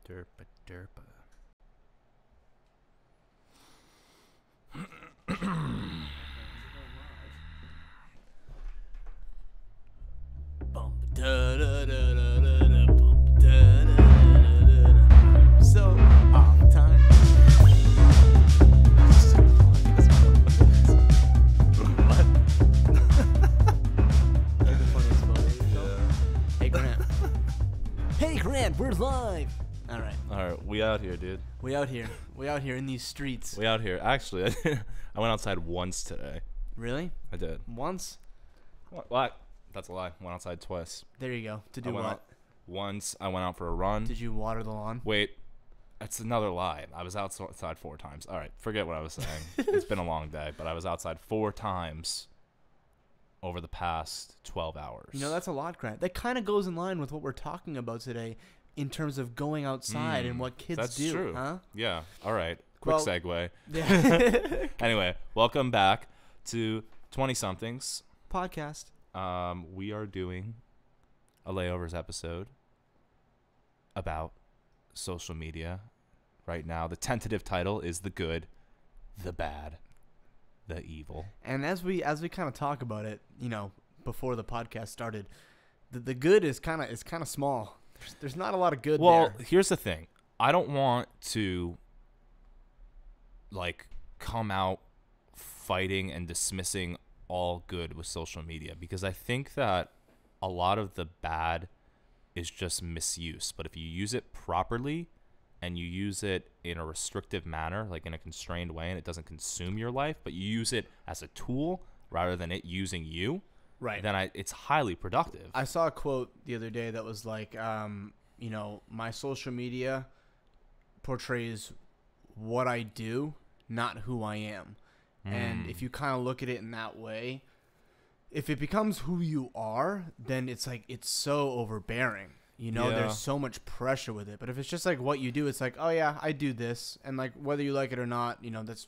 Derpa derpa. So off time. Hey Grant. Hey Grant, we're live. All right, we out here, dude. we out here in these streets. We out here. Actually, I went outside once today. Really? I did. Once? What? That's a lie. Went outside twice. There you go. To do I went what? out once. I went out for a run. Did you water the lawn? Wait, that's another lie. I was outside 4 times. All right, forget what I was saying. It's been a long day, but I was outside 4 times over the past 12 hours. You know, that's a lot, Grant. That kind of goes in line with what we're talking about today in terms of going outside and what kids that's do. True. Huh? Yeah. All right. Quick segue. Yeah. Anyway, welcome back to 20-somethings. Podcast. We are doing a Layovers episode about social media right now. The tentative title is The Good, The Bad, The Evil. And as we kind of talk about it, you know, before the podcast started, the good is kind of small. There's not a lot of good there. Well, here's the thing. I don't want to come out fighting and dismissing all good with social media, because I think that a lot of the bad is just misuse. But if you use it properly and you use it in a restrictive manner, like in a constrained way, and it doesn't consume your life, but you use it as a tool rather than it using you, right, then it's highly productive. I saw a quote the other day that was like, you know, my social media portrays what I do, not who I am. And if you kind of look at it in that way, if it becomes who you are, then it's like it's so overbearing. You know, there's so much pressure with it. But if it's just like what you do, it's like, oh yeah, I do this, and like whether you like it or not, you know, that's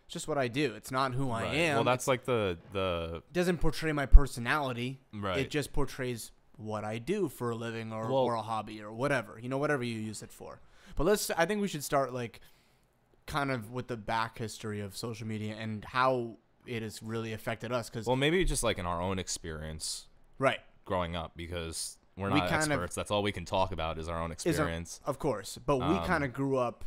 just what I do. It's not who I am. Well, that's like the doesn't portray my personality. Right. It just portrays what I do for a living or a hobby or whatever. You know, whatever you use it for. But I think we should start like kind of with the back history of social media and how it has really affected us. Well, maybe just like in our own experience, right, growing up, because we're not experts. That's all we can talk about is our own experience. Of course, but we kind of grew up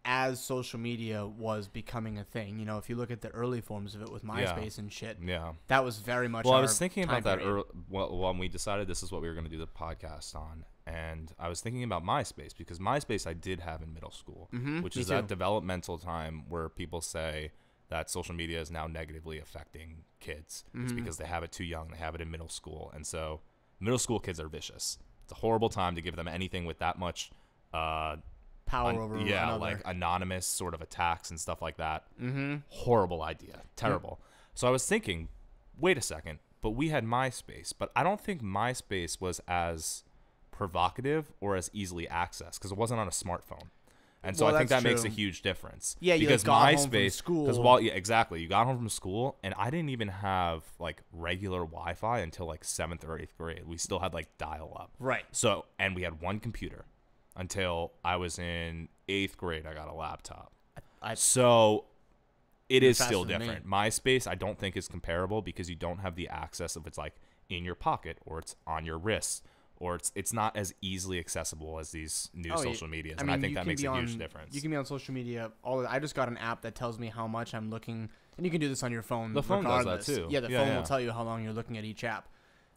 as social media was becoming a thing. You know, if you look at the early forms of it with MySpace and shit, that was very much. Well, I was thinking about that when we decided this is what we were going to do the podcast on, and I was thinking about MySpace, because MySpace I did have in middle school, which is that developmental time where people say that social media is now negatively affecting kids. It's because they have it too young. They have it in middle school, and so middle school kids are vicious. It's a horrible time to give them anything with that much power over another. Like anonymous sort of attacks and stuff like that. Horrible idea. Terrible. So I was thinking, wait a second, but we had MySpace, but I don't think MySpace was as provocative or as easily accessed because it wasn't on a smartphone. And so I think that makes a huge difference. Yeah, because you got MySpace, home from school. Because exactly, you got home from school, and I didn't even have like regular Wi-Fi until like 7th or 8th grade. We still had like dial-up. Right. So, and we had one computer until I was in 8th grade. I got a laptop. So it is still different. MySpace, I don't think is comparable because you don't have the access of it's like in your pocket or it's on your wrist. Or it's not as easily accessible as these new social medias. And I think that makes a huge difference. You can be on social media. I just got an app that tells me how much I'm looking. And you can do this on your phone. The phone does that too. Yeah, the phone will tell you how long you're looking at each app.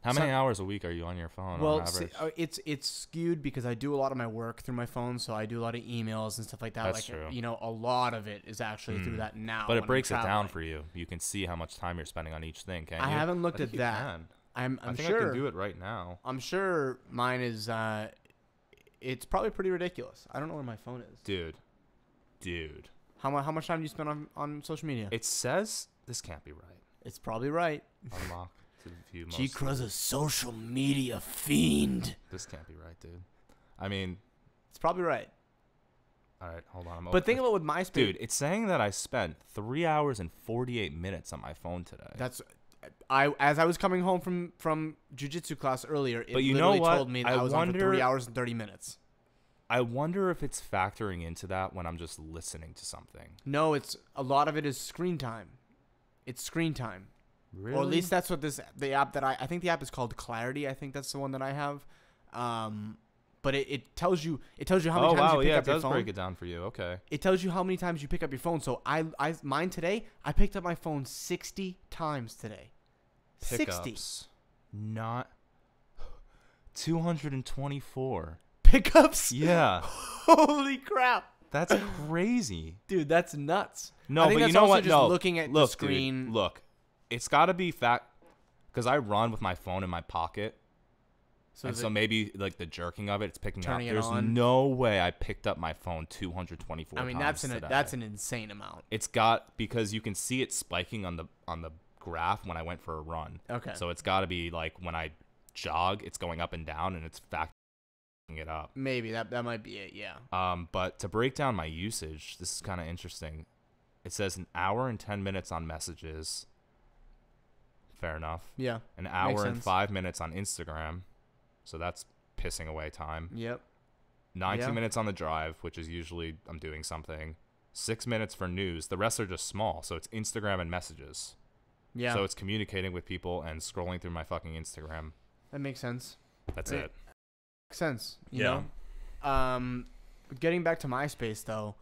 How many hours a week are you on your phone on average? It's skewed because I do a lot of my work through my phone. So I do a lot of emails and stuff like that. That's true. You know, a lot of it is actually through that now. But it breaks it down for you. You can see how much time you're spending on each thing, can't you? I haven't looked at that. Can. I'm I think sure I can do it right now. I'm sure mine is. It's probably pretty ridiculous. I don't know where my phone is. Dude. How much time do you spend on social media? It says this can't be right. It's probably right. Unlock to view most. G-Cruz a social media fiend. This can't be right, dude. I mean, it's probably right. All right, hold on. But think about with MySpace. Dude, it's saying that I spent 3 hours and 48 minutes on my phone today. As I was coming home from jiu-jitsu class earlier, it but you literally know what? told me that I was on for 3 hours and 30 minutes. I wonder if it's factoring into that when I'm just listening to something. No, it's a lot of it is screen time. It's screen time. Really? Or at least that's what the app that I think the app is called Clarity. I think that's the one that I have. But it tells you how many times you pick up your phone. It does break it down for you. Okay. It tells you how many times you pick up your phone. So mine today, I picked up my phone 60 times today. Pickups, 60. Not 224. Pickups? Yeah. Holy crap. That's crazy. Dude, that's nuts. No, I think but that's you know also what? just No. looking at the screen. Dude, look. It's got to be because I run with my phone in my pocket. So maybe like the jerking of it's picking up. There's no way I picked up my phone 224 times. I mean, that's an insane amount. It's because you can see it spiking on the graph when I went for a run. Okay. So it's got to be like when I jog, it's going up and down, and it's factoring it up. Maybe that might be it. Yeah. But to break down my usage, this is kind of interesting. It says an hour and 10 minutes on messages. Fair enough. Yeah. An hour and 5 minutes on Instagram. So that's pissing away time. Yep. 90 minutes on the drive, which is usually I'm doing something. 6 minutes for news. The rest are just small. So it's Instagram and messages. Yeah. So it's communicating with people and scrolling through my fucking Instagram. That makes sense. That's it. Makes sense. You know? Getting back to MySpace, though,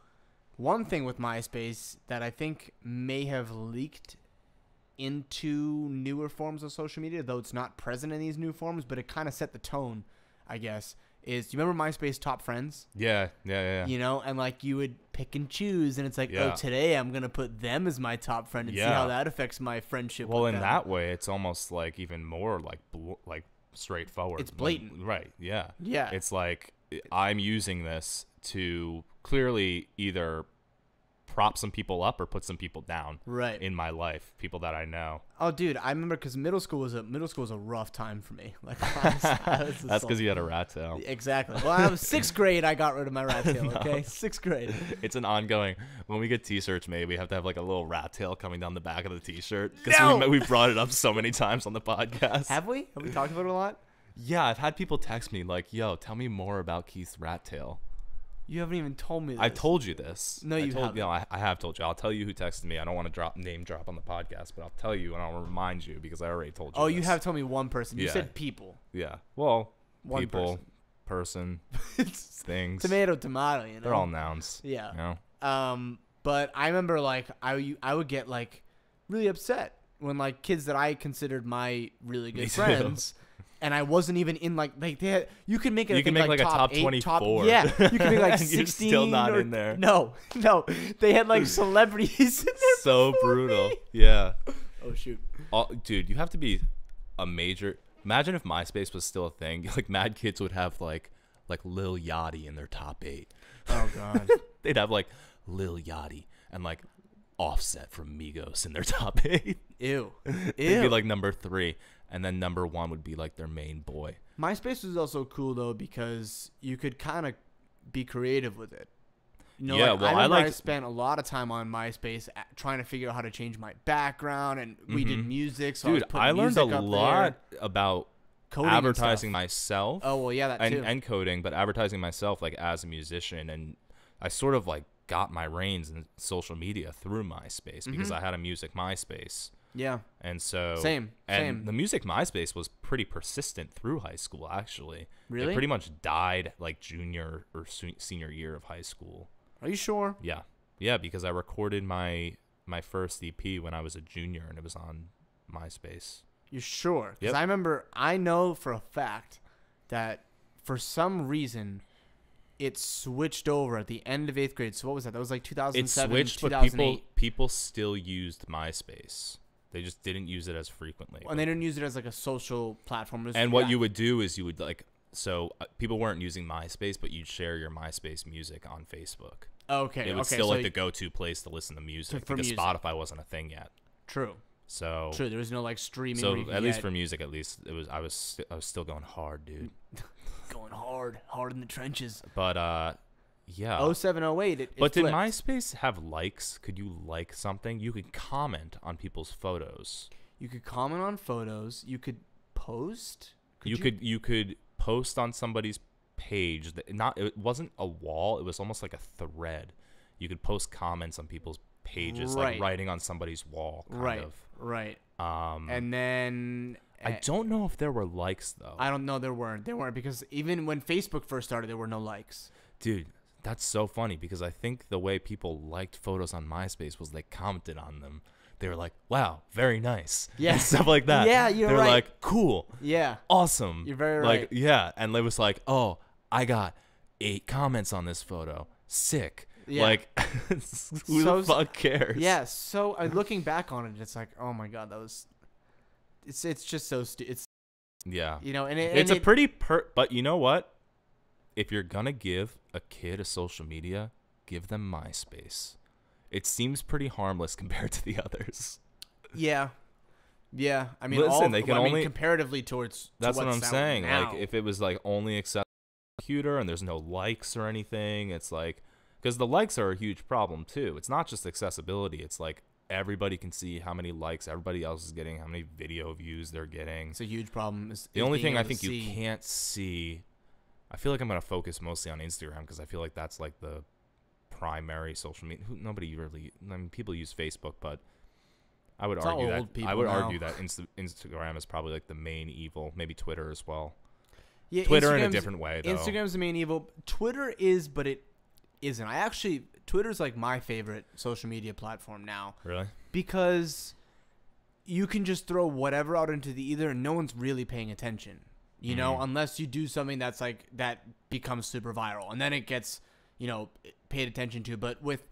one thing with MySpace that I think may have leaked into newer forms of social media, though it's not present in these new forms, but it kind of set the tone, I guess, is, do you remember MySpace Top Friends? Yeah. You know, and like you would pick and choose, and it's like, oh, today I'm going to put them as my top friend and see how that affects my friendship with them. Well, in that way, it's almost like even more like straightforward. It's blatant. Right, yeah. Yeah. It's like I'm using this to clearly either prop some people up or put some people down in my life, people that I know. Oh, dude, I remember because middle school was a rough time for me. Like, that's because you had a rat tail. Exactly. Well, I was 6th grade. I got rid of my rat tail. Okay, 6th grade. It's an ongoing. When we get T-shirts, maybe we have to have like a little rat tail coming down the back of the T-shirt because we brought it up so many times on the podcast. Have we? Have we talked about it a lot? Yeah, I've had people text me like, "Yo, tell me more about Keith's rat tail." You haven't even told me this. I told you this. No, you haven't. I have told you. I'll tell you who texted me. I don't want to name drop on the podcast, but I'll tell you and I'll remind you because I already told you. Oh, you have told me one person. You said people. Yeah. Well, one people, person, things. Tomato, you know. They're all nouns. Yeah. You know? But I remember like I would get like really upset when like kids that I considered my really good friends. And I wasn't even in like they had. You can make it. You can make like a top 24. Yeah, you can make like 16. You're still not in there. No. They had like celebrities in there. So brutal. Me. Yeah. Oh shoot. Dude, you have to be a major. Imagine if MySpace was still a thing. Like mad kids would have like Lil Yachty in their top 8. Oh god. They'd have like Lil Yachty and like Offset from Migos in their top 8. Ew. They'd be like number 3. And then number 1 would be like their main boy. MySpace was also cool though because you could kind of be creative with it. You know, yeah, like, I spent a lot of time on MySpace trying to figure out how to change my background, and we did music. So dude, I learned a lot about coding, advertising myself. Oh well, yeah, that too. And coding, but advertising myself like as a musician, and I sort of like got my reins in social media through MySpace because I had a music MySpace. Yeah. And so same. The music MySpace was pretty persistent through high school actually. Really? It pretty much died like junior or senior year of high school. Are you sure? Yeah. Yeah, because I recorded my first EP when I was a junior and it was on MySpace. You sure? Because I know for a fact that for some reason it switched over at the end of 8th grade. So what was that? That was like 2007, it switched, 2008. But people still used MySpace. They just didn't use it as frequently. And they didn't use it as like a social platform. And what you would do is you would like, so people weren't using MySpace, but you'd share your MySpace music on Facebook. Okay. It was still like the go-to place to listen to music because Spotify wasn't a thing yet. True. So true. There was no like streaming. So at least for music, at least it was. I was still going hard, dude. Going hard in the trenches. But yeah. 07, 08. It but did flipped. MySpace have likes? Could you like something? You could comment on people's photos. You could comment on photos. You could post. You could post on somebody's page that it wasn't a wall. It was almost like a thread. You could post comments on people's pages, like writing on somebody's wall, kind of. Right. And then I don't know if there were likes though. I don't know. There weren't because even when Facebook first started, there were no likes. Dude, that's so funny because I think the way people liked photos on MySpace was they commented on them. They were like, "Wow, very nice," and stuff like that. Yeah, you're right. They're right. like, "Cool, yeah, awesome." You're very like, right. Yeah, and it was like, "Oh, I got 8 comments on this photo. Sick." Yeah. Like, who the fuck cares? Yeah. So looking back on it, it's like, oh my god, that was. It's just so stupid. Yeah. You know, it's a pretty but you know what? If you're gonna give a kid a social media, give them MySpace. It seems pretty harmless compared to the others. Yeah. Yeah. I mean, listen, they can only comparatively towards. That's what I'm saying. Now. Like, if it was like only accessible on the computer and there's no likes or anything, it's like, because the likes are a huge problem too. It's not just accessibility. It's like everybody can see how many likes everybody else is getting, how many video views they're getting. It's a huge problem. The only thing I think you can't see. I feel like I'm gonna focus mostly on Instagram because I feel like that's like the primary social media. Nobody really. I mean, people use Facebook, but I would argue that Instagram is probably like the main evil. Maybe Twitter as well. Yeah, Twitter in a different way though. Instagram's the main evil. Twitter is, but it isn't. Twitter's like my favorite social media platform now. Really? Because you can just throw whatever out into the ether and no one's really paying attention. You know, unless you do something that's like that becomes super viral and then it gets, paid attention to. But with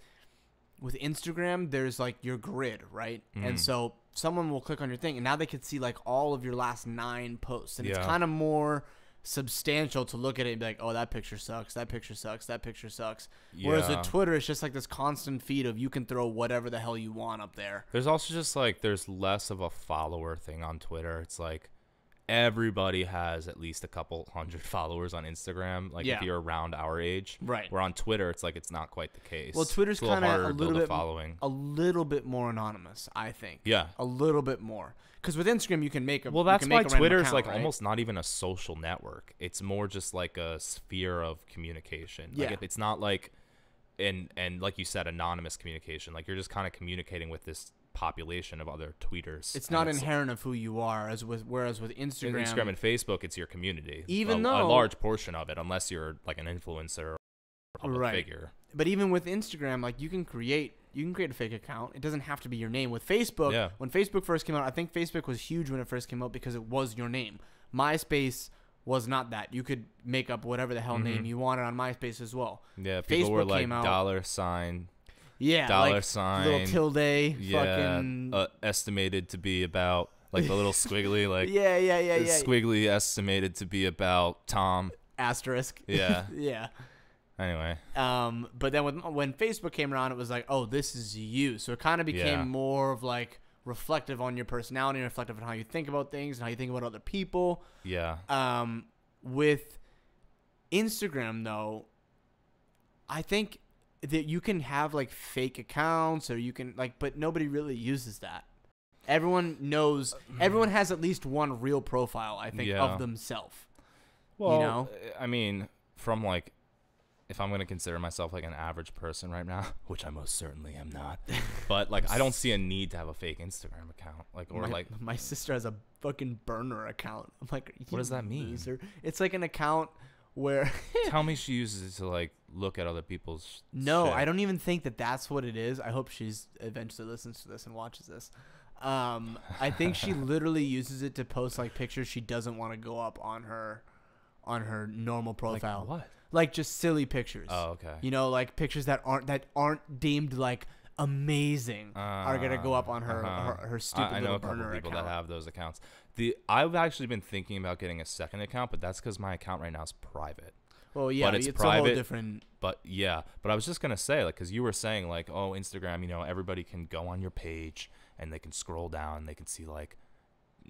Instagram, there's like your grid, right? And so someone will click on your thing and now they can see like all of your last 9 posts. And it's kind of more substantial to look at it and be like, oh, that picture sucks, that picture sucks, that picture sucks. Whereas with Twitter, it's just like this constant feed of you can throw whatever the hell you want up there. There's also just like there's less of a follower thing on Twitter. It's like everybody has at least a couple hundred followers on Instagram, like if you're around our age. Right. Where on Twitter, it's like it's not quite the case. Well, Twitter's kind of a little bit more anonymous, I think. Yeah. A little bit more. Because with Instagram, you can make a that's why Twitter is like right? almost not even a social network. It's more just like a sphere of communication. Yeah. Like it's not like, and like you said, anonymous communication. Like you're just kind of communicating with this population of other tweeters. It's not inherent of who you are, whereas with Instagram and Facebook, it's your community. Even though a large portion of it, unless you're like an influencer or a public figure. But even with Instagram, like you can create a fake account. It doesn't have to be your name. With Facebook, when Facebook first came out, I think Facebook was huge when it first came out because it was your name. MySpace was not that. You could make up whatever the hell name you wanted on MySpace as well. Yeah, people were like $. Yeah, $, little tilde. Yeah, fucking estimated to be about like the little squiggly, like yeah. Squiggly estimated to be about Tom. Asterisk. Yeah. Yeah. Anyway. But then when Facebook came around, it was like, oh, this is you. So it kind of became more of like reflective on your personality, reflective on how you think about things and how you think about other people. Yeah. With Instagram though, I think that you can have like fake accounts or you can like, but nobody really uses that. Everyone has at least one real profile, I think, of themselves. Well, I mean, from like, if I'm going to consider myself like an average person right now, which I most certainly am not, but like I don't see a need to have a fake Instagram account. Like, or my sister has a fucking burner account. I'm like, what does that mean? Loser. It's like an account where tell me she uses it to like look at other people's shit. I don't even think that's what it is. I hope she's eventually listens to this and watches this. I think she literally uses it to post like pictures she doesn't want to go up on her normal profile. Like what? Like just silly pictures. Oh, okay. Like pictures that aren't deemed like amazing are gonna go up on her stupid I little know a couple burner people account. that have those accounts. I've actually been thinking about getting a second account, but that's because my account right now is private. Well, yeah, but it's a private. whole different. But I was just gonna say, like, because you were saying, like, oh, Instagram, everybody can go on your page and they can scroll down, they can see like,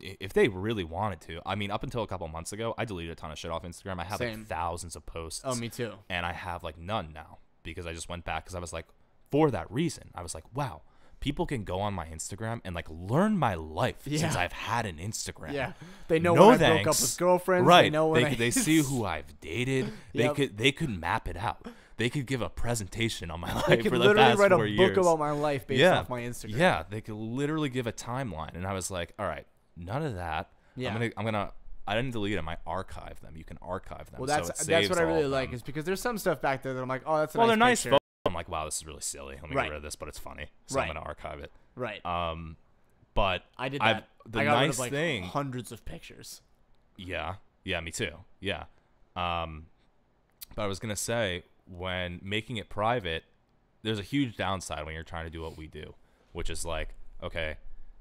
if they really wanted to. I mean, up until a couple months ago, I deleted a ton of shit off Instagram. I had like thousands of posts. Oh, me too. And I have like none now because I just went back because I was like, for that reason, I was like, wow, people can go on my Instagram and like learn my life since I've had an Instagram. Yeah, they know when I broke up with girlfriends. Right, they know when they see who I've dated. Yep. They could map it out. They could give a presentation on my life they could for the literally past write 4 a years. book about my life based off my Instagram. Yeah, they could literally give a timeline, and I was like, all right, none of that. Yeah, I'm gonna. I didn't delete them. I archive them. You can archive them. Well, that's what I really like, is because there's some stuff back there that I'm like, oh, that's a they're nice picture. photos. I'm like, wow, this is really silly. Let me get rid of this, but it's funny, so I'm gonna archive it. Right. But I did that. The I got nice rid of, like, thing. hundreds of pictures. Yeah, me too. Yeah. But I was gonna say, when making it private, there's a huge downside when you're trying to do what we do, which is like, okay,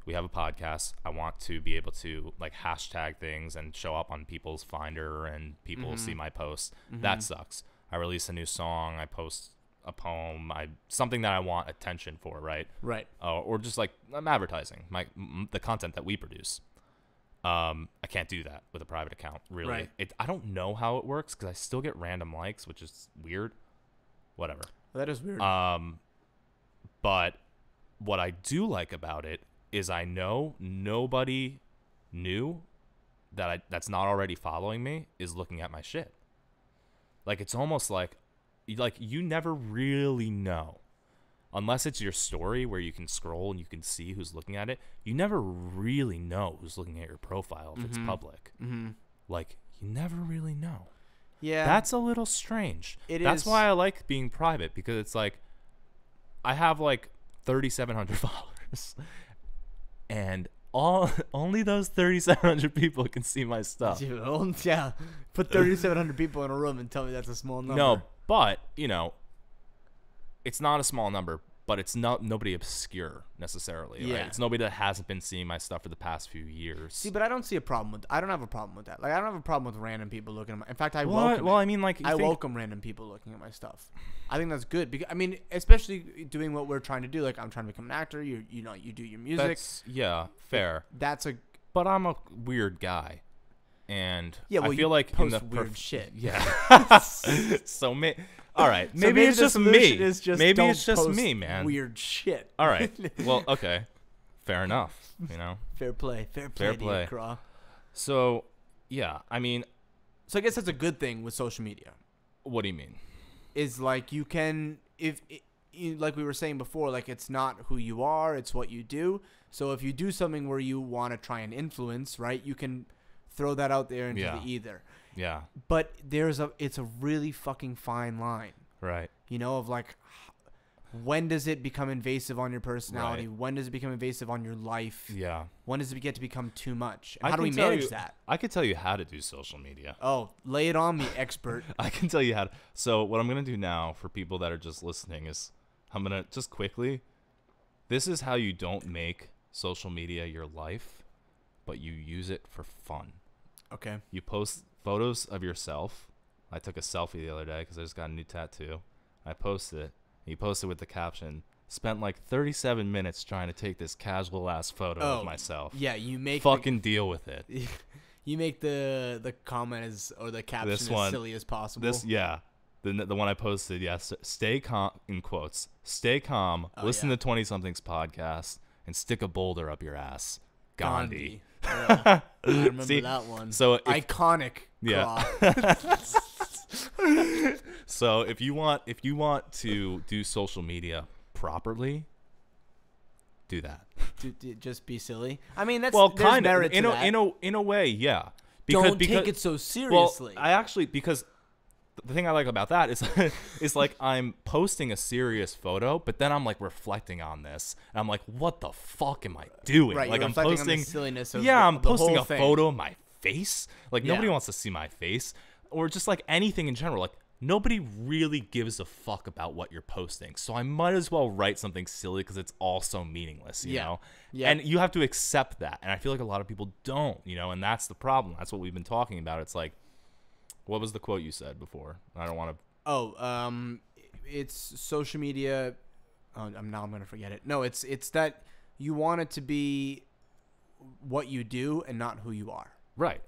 we have a podcast. I want to be able to like hashtag things and show up on people's Finder and people will see my posts. That sucks. I release a new song. I post a poem. Something that I want attention for, right? Right. Or just like I'm advertising the content that we produce. I can't do that with a private account, really. Right. I don't know how it works because I still get random likes, which is weird. Whatever. That is weird. But what I do like about it is I know nobody new that's not already following me is looking at my shit. Like, it's almost like you never really know. Unless it's your story where you can scroll and you can see who's looking at it, you never really know who's looking at your profile if it's public. Like, you never really know. Yeah. That's a little strange. That's why I like being private, because it's like I have like 3,700 followers, and only those 3,700 people can see my stuff. Dude, yeah. Put 3,700 people in a room and tell me that's a small number. No, but it's not a small number, but it's not nobody obscure necessarily. Yeah. Right? It's nobody that hasn't been seeing my stuff for the past few years. See, but I don't see a problem with. I don't have a problem with that. Like, I don't have a problem with random people looking at my. In fact, I welcome. Well, I mean, like, I welcome random people looking at my stuff. I think that's good because especially doing what we're trying to do. Like, I'm trying to become an actor. You do your music. Fair. But I'm a weird guy, and I feel like post in the weird shit. Yeah. So all right, maybe it's just me. Maybe it's just me, man. Weird shit. All right. Well, okay. Fair enough. Fair play. Fair play. Craw. So, yeah. I guess that's a good thing with social media. What do you mean? Is like you can, like we were saying before, like it's not who you are, it's what you do. So if you do something where you want to try and influence, right, you can throw that out there into the ether. Yeah. But it's a really fucking fine line. Right. Of like, when does it become invasive on your personality? Right. When does it become invasive on your life? Yeah. When does it get to become too much? And how do we manage that? I could tell you how to do social media. Oh, lay it on me, expert. I can tell you how to. So what I'm going to do now for people that are just listening is I'm going to just quickly, this is how you don't make social media your life, but you use it for fun. Okay. You post photos of yourself. I took a selfie the other day because I just got a new tattoo. I posted it. You posted with the caption, spent like 37 minutes trying to take this casual ass photo of myself. Yeah, you make deal with it. You make the comment or the caption as silly as possible. The one I posted, yes. Stay calm, in quotes. Stay calm. Listen to 20 Somethings podcast and stick a boulder up your ass. Gandhi. Yeah. I remember that one. So iconic. Yeah. So if you want to do social media properly, do that. Just be silly. I mean, that's kind of in a way, yeah. Don't take it so seriously. Well, because the thing I like about that is like I'm posting a serious photo, but then I'm like reflecting on this, and I'm like, what the fuck am I doing? Right, like I'm posting on the silliness of I'm posting whole a photo of my face. Like nobody wants to see my face, or just like anything in general. Like nobody really gives a fuck about what you're posting. So I might as well write something silly because it's all so meaningless, you know? Yeah. And you have to accept that. And I feel like a lot of people don't, and that's the problem. That's what we've been talking about. It's like, what was the quote you said before? I don't want to. It's social media. Oh, now I'm going to forget it. No, it's that you want it to be what you do and not who you are. Right.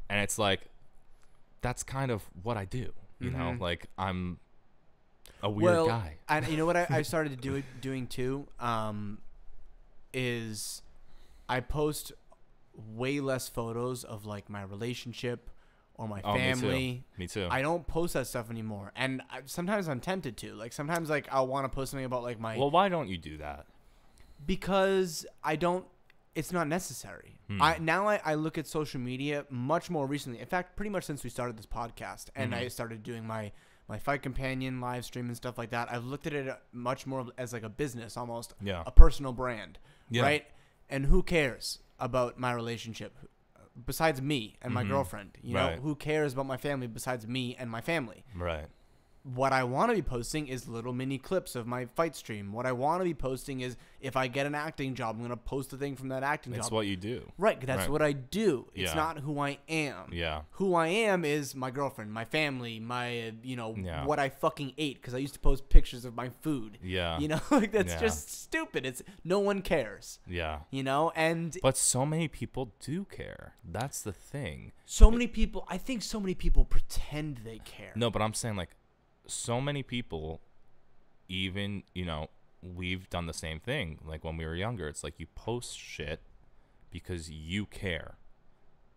And it's like, that's kind of what I do. You know, like a weird guy. And you know what I started doing too is I post way less photos of like my relationship or my family. Me too. I don't post that stuff anymore, and sometimes I'm tempted to. Like sometimes like I'll want to post something about like my. Well, why don't you do that? Because I don't. It's not necessary. I look at social media much more recently. In fact, pretty much since we started this podcast, and I started doing my Fight Companion live stream and stuff like that. I've looked at it much more as like a business, almost a personal brand, right? And who cares about my relationship besides me and my girlfriend? You know, who cares about my family besides me and my family? Right. What I want to be posting is little mini clips of my fight stream. What I want to be posting is if I get an acting job, I'm going to post a thing from that acting job. That's what you do. Right. That's what I do. It's not who I am. Yeah. Who I am is my girlfriend, my family, my, what I fucking ate. Because I used to post pictures of my food. Yeah. You know, like that's just stupid. No one cares. Yeah. You know, but so many people do care. That's the thing. I think so many people pretend they care. No, but I'm saying like, so many people, even, we've done the same thing. Like when we were younger, it's like you post shit because you care.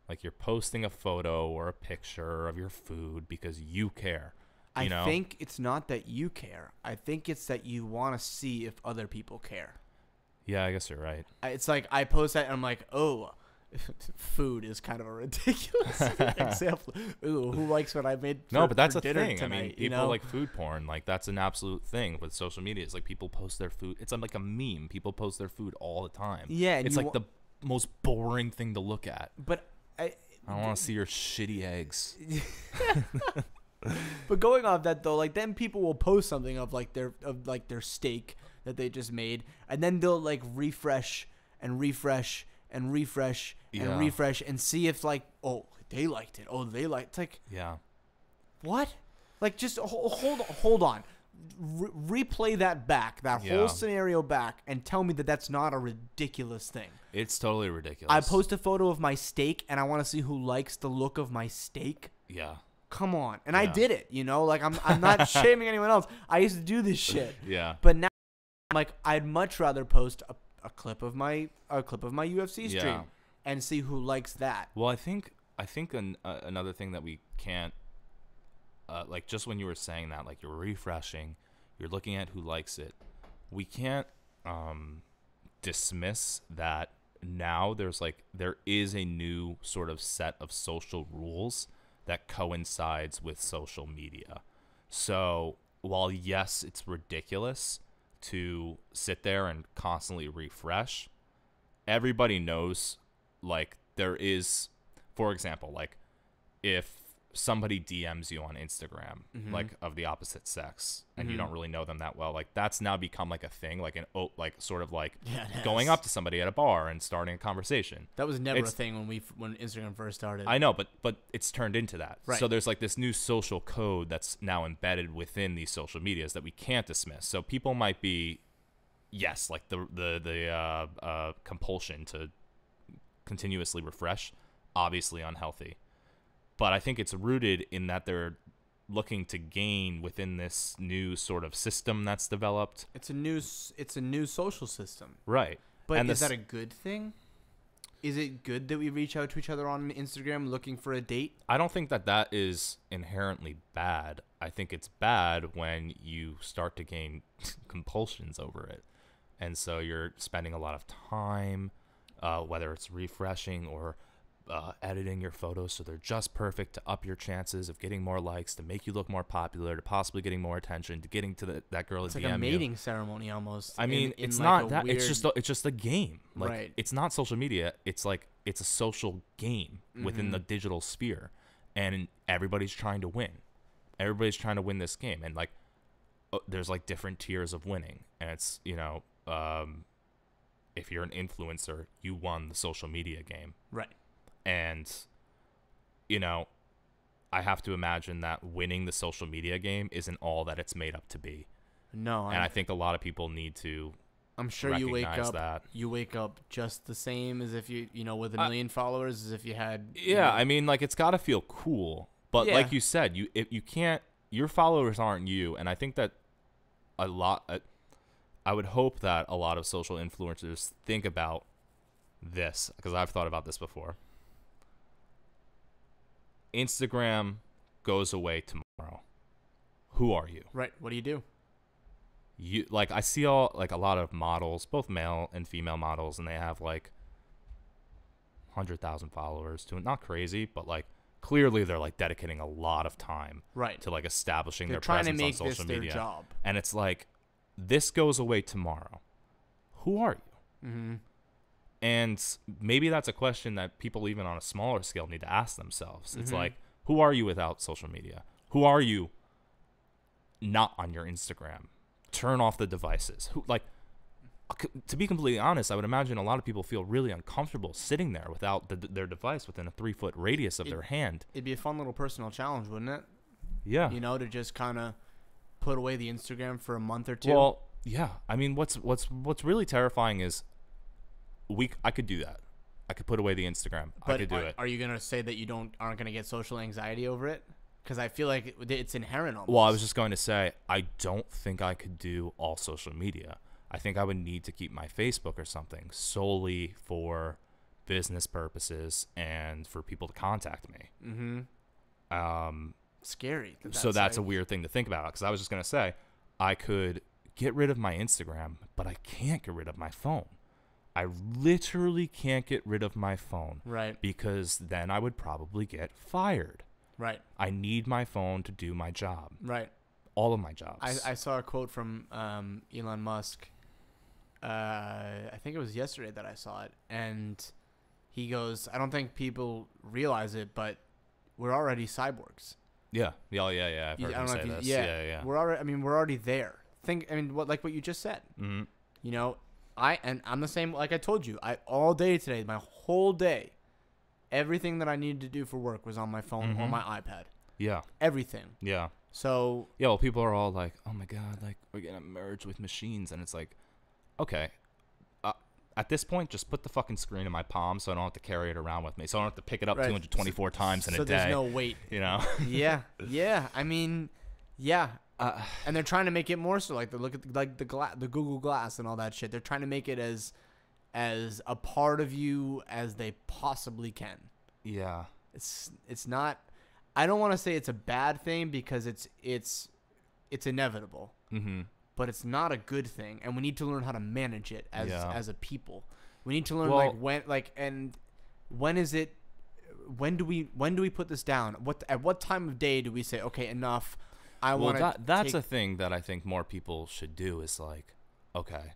Like you're posting a photo or a picture of your food because you care. I think it's not that you care. I think it's that you want to see if other people care. Yeah, I guess you're right. It's like I post that and I'm like, oh, food is kind of a ridiculous example. Ooh, who likes what I made but that's for a thing. Tonight, I mean, people like food porn. Like that's an absolute thing with social media. It's like people post their food. It's like a meme. People post their food all the time. Yeah. It's like the most boring thing to look at. But I don't want to see your shitty eggs. But going off that though, like then people will post something of their steak that they just made, and then they'll like refresh and refresh and refresh and refresh and see if like, oh, they liked it. Oh, they liked. It's like, what? Like just hold on. Replay that back, that whole scenario back, and tell me that that's not a ridiculous thing. It's totally ridiculous. I post a photo of my steak, and I want to see who likes the look of my steak. Yeah. Come on. And I did it, like I'm not shaming anyone else. I used to do this shit. Yeah. But now I'm like, I'd much rather post a clip of my UFC stream and see who likes that. Well, I think another thing that we can't like, just when you were saying that, like you're refreshing, you're looking at who likes it, we can't dismiss that now there is a new sort of set of social rules that coincides with social media. So while yes, it's ridiculous to sit there and constantly refresh, everybody knows, like, there is, for example, like if somebody DMs you on Instagram, like of the opposite sex, and you don't really know them that well, like that's now become like a thing, like sort of like going up to somebody at a bar and starting a conversation. That was never a thing when Instagram first started. I know, but it's turned into that. Right. So there's like this new social code that's now embedded within these social medias that we can't dismiss. So people might be, yes, like the compulsion to continuously refresh, obviously unhealthy. But I think it's rooted in that they're looking to gain within this new sort of system that's developed. It's a new social system. Right. But is that a good thing? Is it good that we reach out to each other on Instagram looking for a date? I don't think that is inherently bad. I think it's bad when you start to gain compulsions over it. And so you're spending a lot of time, whether it's refreshing or editing your photos so they're just perfect to up your chances of getting more likes, to make you look more popular, to possibly getting more attention, to getting to that girl. It's like a mating ceremony almost. I mean, it's not that. Weird... It's just a game. Like, right. It's not social media. It's like it's a social game within the digital sphere, and everybody's trying to win. Everybody's trying to win this game, and like there's like different tiers of winning, and it's if you're an influencer, you won the social media game, right? And, I have to imagine that winning the social media game isn't all that it's made up to be. No. And I think a lot of people need to I'm sure you wake up just the same as if you with a million followers, as if you had. Yeah, I mean, like, it's got to feel cool. But like you said, you can't, your followers aren't you. And I think that I would hope that a lot of social influencers think about this, because I've thought about this before. Instagram goes away tomorrow. Who are you? Right. What do you do? You like I see a lot of models, both male and female models, and they have like 100,000 followers to it. Not crazy, but like clearly they're like dedicating a lot of time to like establishing their presence on social media. Their job. And it's like, this goes away tomorrow. Who are you? Mm-hmm. And maybe that's a question that people even on a smaller scale need to ask themselves. Mm-hmm. It's like, who are you without social media? Who are you not on your Instagram? Turn off the devices. Who, like, to be completely honest, I would imagine a lot of people feel really uncomfortable sitting there without their device within a 3-foot radius of their hand. It'd be a fun little personal challenge, wouldn't it? Yeah. You know, to just kind of put away the Instagram for a month or two. Well, yeah. I mean, what's really terrifying is I could do that. I could put away the Instagram. But I could do it. Are you gonna say that you aren't gonna get social anxiety over it? Because I feel like it's inherent almost. Well, I was just going to say, I don't think I could do all social media. I think I would need to keep my Facebook or something solely for business purposes and for people to contact me. Mm-hmm. Scary. So that's a weird thing to think about, because I was just going to say, I could get rid of my Instagram, but I can't get rid of my phone. I literally can't get rid of my phone. Right. Because then I would probably get fired. Right. I need my phone to do my job. Right. All of my jobs. I saw a quote from Elon Musk. I think it was yesterday that I saw it. And he goes, I don't think people realize it, but we're already cyborgs. Yeah. Yeah. Yeah. I've heard him say this. Yeah. We're already there. What you just said. Mm-hmm. You know, I'm the same. Like I told you, all day today, my whole day, everything that I needed to do for work was on my phone or my iPad. Yeah. Everything. Yeah. So. Yeah. Well, people are all like, "Oh my God, like we're gonna merge with machines," and it's like, okay. At this point, just put the fucking screen in my palm so I don't have to carry it around with me. So I don't have to pick it up 224 times in a day. So there's no weight. You know? Yeah. Yeah. I mean, yeah. And they're trying to make it more so like look at the Google Glass and all that shit. They're trying to make it as a part of you as they possibly can. Yeah. It's not. I don't want to say it's a bad thing because it's inevitable. Mm-hmm. But it's not a good thing, and we need to learn how to manage it as a people. We need to learn when do we put this down? At what time of day do we say, okay, enough? That's a thing that I think more people should do is like, okay,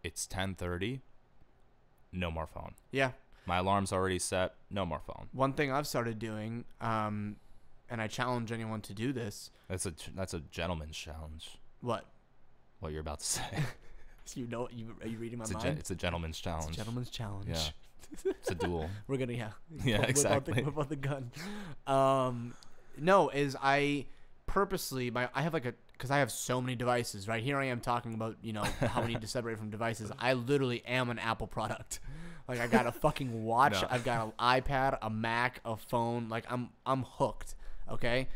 it's 10:30, no more phone. Yeah. My alarm's already set, no more phone. One thing I've started doing, and I challenge anyone to do this. That's a gentleman's challenge. What? What you're about to say. Are you reading my mind? It's a gentleman's challenge. It's a gentleman's challenge. Yeah. It's a duel. We're gonna exactly. Whip out the gun. No, I purposely I have because I have so many devices. Right here I am talking about how we need to separate from devices. I literally am an Apple product. Like I got a fucking watch. No. I've got an iPad, a Mac, a phone. Like I'm hooked. Okay,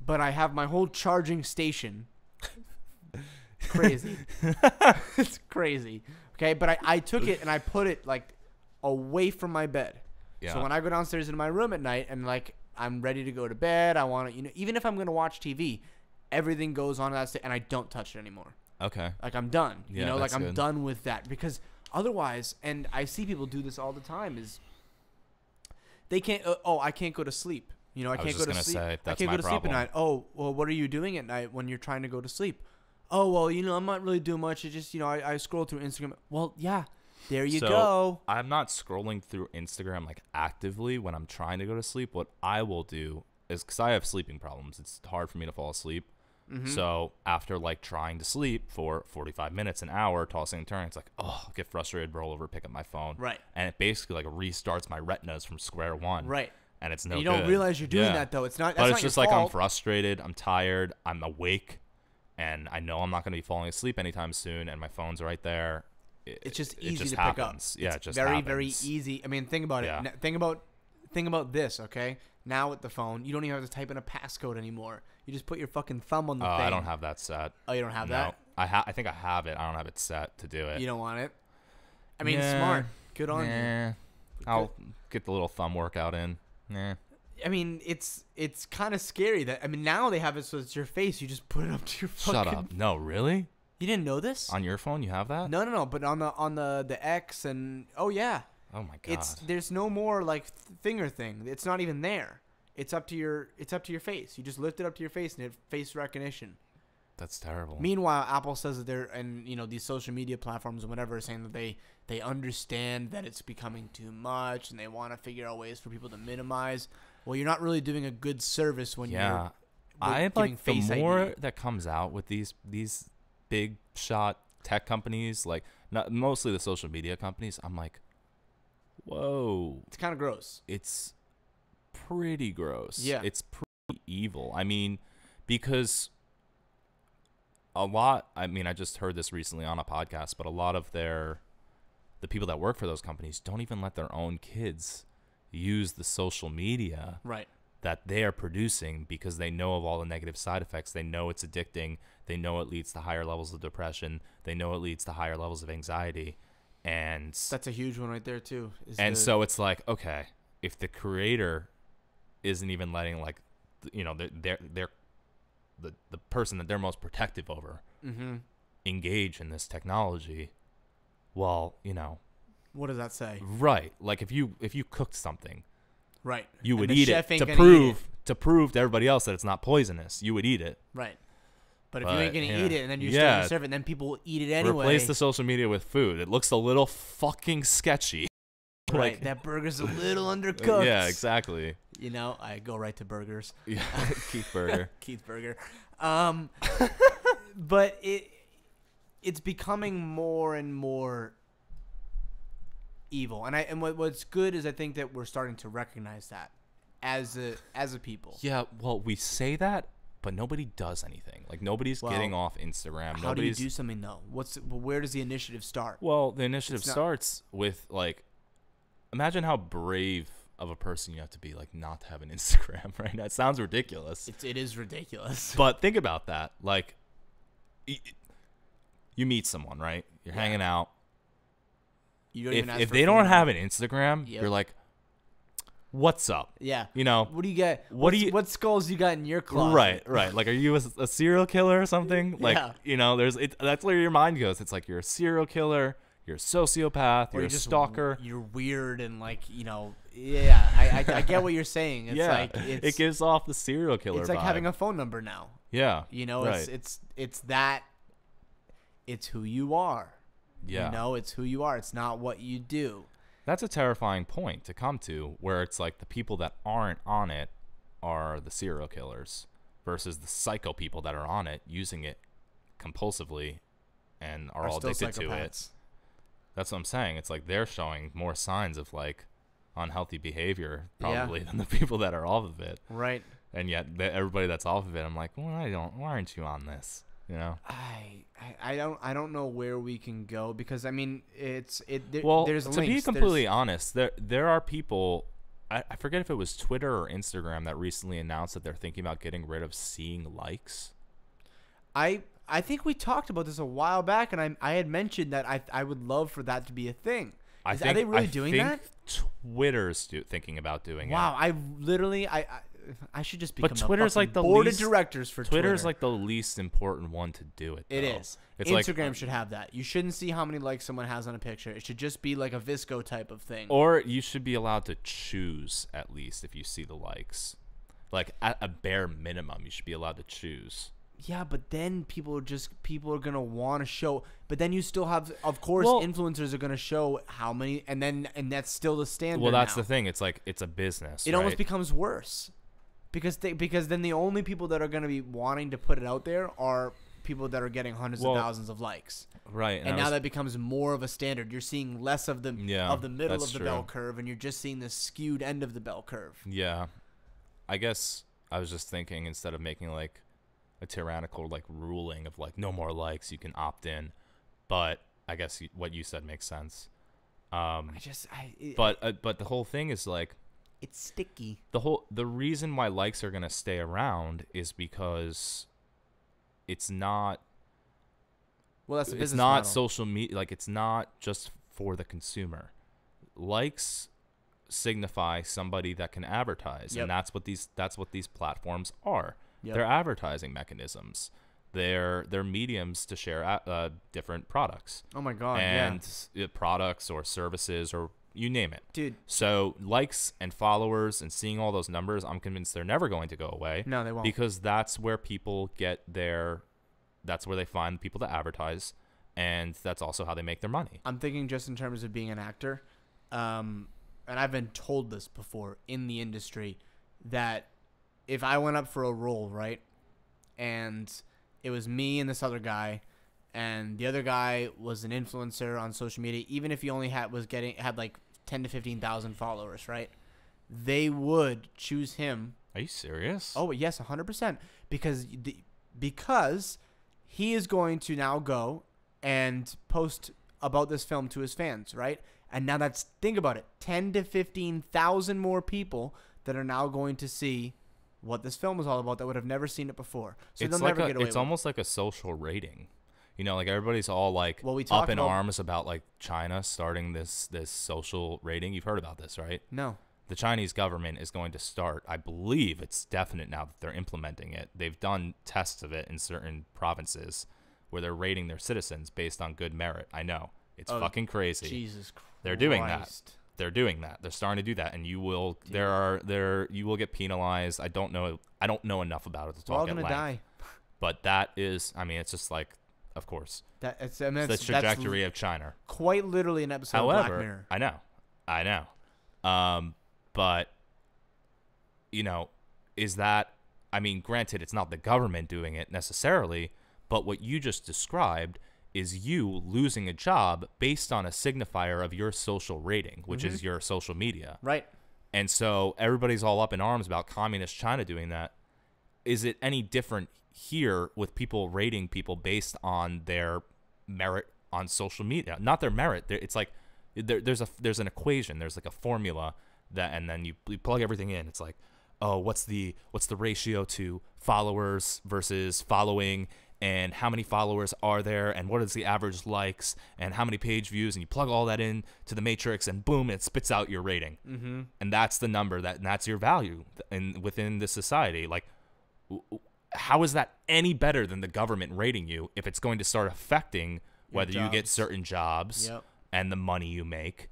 but I have my whole charging station. Crazy. It's crazy. Okay, but I took it and I put it like away from my bed. Yeah. So when I go downstairs into my room at night and like I'm ready to go to bed, I want to even if I'm gonna watch TV, everything goes on that and I don't touch it anymore. Okay. Like I'm done. Yeah, like I'm done with that because otherwise, and I see people do this all the time, is they can't. I can't go to sleep. I can't go to sleep. I can't go to sleep at night. Oh, well, what are you doing at night when you're trying to go to sleep? Oh, well, I'm not really doing much. It's just, I scroll through Instagram. Well, yeah, there you go. I'm not scrolling through Instagram like actively when I'm trying to go to sleep. What I will do is, because I have sleeping problems, it's hard for me to fall asleep. Mm-hmm. So after like trying to sleep for 45 minutes, an hour, tossing and turning, it's like, I get frustrated, roll over, pick up my phone. Right. And it basically like restarts my retinas from square one. Right. And it's no good. You don't realize you're doing that though. It's not. But it's just like I'm frustrated. I'm tired. I'm awake. And I know I'm not going to be falling asleep anytime soon, and my phone's right there. It's just easy to pick up. Yeah, it just very, happens. very easy. I mean, think about it. Think about this, okay? Now with the phone, you don't even have to type in a passcode anymore. You just put your fucking thumb on the thing. I don't have that set. Oh, you don't have that? I think I have it. I don't have it set to do it. You don't want it? I mean, smart. Good on you. I'll get the little thumb workout in. Nah. I mean, it's kind of scary that now they have it so it's your face. You just put it up to your fucking. Shut up. No, really? You didn't know this? On your phone, you have that? No. But on the X and oh yeah. Oh my god. There's no more like finger thing. It's not even there. It's up to your face. You just lift it up to your face and it face recognition. That's terrible. Meanwhile, Apple says that they're and these social media platforms and whatever are saying that they understand that it's becoming too much and they want to figure out ways for people to minimize. Well, you're not really doing a good service when you're I like the more ID. that comes out with these big shot tech companies, like not mostly the social media companies. I'm like, whoa, it's kind of gross. It's pretty gross. Yeah, it's pretty evil. I mean, because I just heard this recently on a podcast, but a lot of the people that work for those companies don't even let their own kids use the social media that they are producing because they know of all the negative side effects. They know it's addicting. They know it leads to higher levels of depression. They know it leads to higher levels of anxiety. And that's a huge one right there too. So it's like, okay, if the creator isn't even letting like, they're the person that they're most protective over engage in this technology, well, what does that say? Right. Like if you cooked something, right, you would eat it to prove to everybody else that it's not poisonous. You would eat it. Right. But if you ain't gonna eat it and then you're still gonna serve it, and then people will eat it anyway. Replace the social media with food. It looks a little fucking sketchy. Right. That burger's a little undercooked. Yeah, exactly. I go right to burgers. Yeah, Keith Burger. Keith Burger. But it's becoming more and more evil, and what's good is I think that we're starting to recognize that as a people. Yeah, well, we say that, but nobody does anything. Like nobody's getting off Instagram. How do you do something though? Where does the initiative start? Well, the initiative starts with like, imagine how brave of a person you have to be like not to have an Instagram, right? That sounds ridiculous. It is ridiculous. But think about that. Like, you meet someone, right? You're hanging out. You don't even ask if for they food. don't have an Instagram, you're like, "What's up?" Yeah. What do you get? What skulls you got in your closet? Right. Like, are you a serial killer or something? Like, that's where your mind goes. It's like you're a serial killer, you're a sociopath, you're a stalker. You're weird and like, yeah. I get what you're saying. It's like it gives off the serial killer. It's like vibe. having a phone number now. Yeah. It's that. It's who you are. Yeah. It's who you are. It's not what you do. That's a terrifying point to come to, where it's like the people that aren't on it are the serial killers versus the psycho people that are on it using it compulsively and are all addicted to it. That's what I'm saying. It's like they're showing more signs of like unhealthy behavior probably than the people that are off of it. Right. And yet everybody that's off of it, I'm like, why aren't you on this? I don't know where we can go because there's to links. be completely honest, there are people. I forget if it was Twitter or Instagram that recently announced that they're thinking about getting rid of seeing likes. I think we talked about this a while back, and I had mentioned that I would love for that to be a thing. Are they really doing that? Twitter's thinking about doing it. Wow, I should just become Twitter's like the board least, of directors for Twitter. Twitter's like the least important one to do it. It is. It's Instagram should have that. You shouldn't see how many likes someone has on a picture. It should just be like a Visco type of thing. Or you should be allowed to choose at least if you see the likes. Like at a bare minimum, you should be allowed to choose. Yeah, but then people are gonna want to show. But then you still have, of course, influencers are gonna show how many, and that's still the standard. Well, that's the thing. It's like it's a business. It almost becomes worse. Because then the only people that are going to be wanting to put it out there are people that are getting hundreds of thousands of likes. Right. And now that becomes more of a standard. You're seeing less of the middle of the true. bell curve, and you're just seeing the skewed end of the bell curve. Yeah. I guess I was just thinking instead of making like a tyrannical like ruling of like no more likes, you can opt in. But I guess what you said makes sense. But the whole thing is like, it's sticky. The reason why likes are going to stay around is because it's not Well, that's the it's business not model. social media. Like, it's not just for the consumer. Likes signify somebody that can advertise, and that's what these platforms are. They're advertising mechanisms. They're mediums to share different products. Oh my god! And products or services or you name it, dude. So likes and followers and seeing all those numbers, I'm convinced they're never going to go away. No, they won't, because that's where people get that's where they find people to advertise, and that's also how they make their money. I'm thinking just in terms of being an actor, and I've been told this before in the industry, that if I went up for a role, right, and it was me and this other guy, and the other guy was an influencer on social media, even if he only had like 10 to 15,000 followers, right? They would choose him. Are you serious? Oh, yes, 100%. Because he is going to now go and post about this film to his fans, right? And now think about it, 10 to 15,000 more people that are now going to see what this film is all about that would have never seen it before. So they'll never get away with it. It's almost like a social rating. You know, like everybody's all like we up in arms about like China starting this social rating. You've heard about this, right? No. The Chinese government is going to start, I believe it's definite now that they're implementing it. They've done tests of it in certain provinces where they're rating their citizens based on good merit. I know. It's fucking crazy. Jesus Christ. They're doing that. They're doing that. They're starting to do that, and you will you will get penalized. I don't know enough about it to talk at length. We're all gonna die. But that is, I mean, it's just like, of course. It's the trajectory of China. Quite literally an episode of Black Mirror. I know. But, you know, is that, I mean, granted, it's not the government doing it necessarily, but what you just described is you losing a job based on a signifier of your social rating, which is your social media. Right. And so everybody's all up in arms about communist China doing that. Is it any different here with people rating people based on their merit on social media? Not their merit. It's like there's an equation. There's like a formula that, and then you plug everything in. It's like, oh, what's the ratio to followers versus following, and how many followers are there, and what is the average likes, and how many page views, and you plug all that in to the matrix, and boom, it spits out your rating. And that's the number and that's your value within this society. Like, how is that any better than the government rating you if it's going to start affecting whether you get certain jobs and the money you make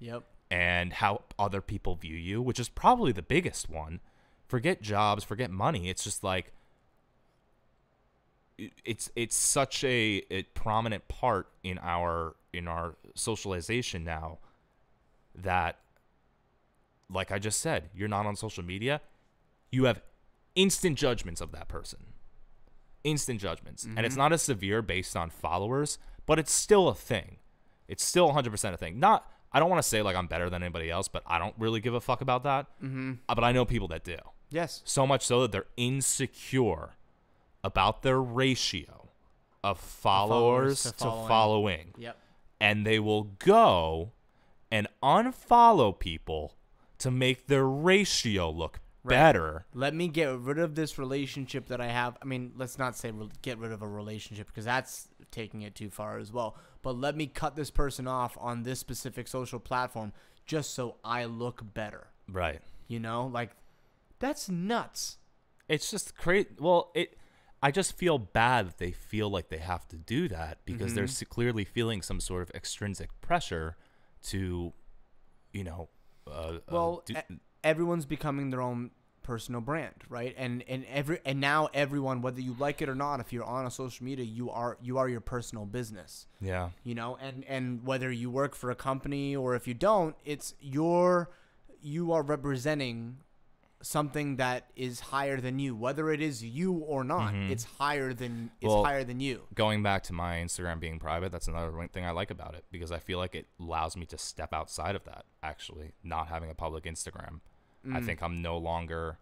and how other people view you, which is probably the biggest one. Forget jobs, forget money. It's just like, it's such a prominent part in our socialization now that, like I just said, you're not on social media, you have instant judgments of that person. Instant judgments. And it's not as severe based on followers, but it's still a thing. It's still 100% a thing. I don't want to say like I'm better than anybody else, but I don't really give a fuck about that. But I know people that do. Yes. So much so that they're insecure about their ratio of followers to following. Yep. And they will go and unfollow people to make their ratio look better. Let me get rid of this relationship that I have. I mean, let's not say get rid of a relationship, because that's taking it too far as well. But let me cut this person off on this specific social platform just so I look better. Right. You know, like, that's nuts. It's just crazy. Well, I just feel bad that they feel like they have to do that, because they're clearly feeling some sort of extrinsic pressure to, you know, everyone's becoming their own personal brand, right? And now everyone, whether you like it or not, if you're on a social media, you are your personal business. Yeah. You know, and whether you work for a company or if you don't, you are representing something that is higher than you, whether it is you or not. It's higher than you. Going back to my Instagram being private, that's another thing I like about it, because I feel like it allows me to step outside of that. Actually, not having a public Instagram, I think I'm no longer,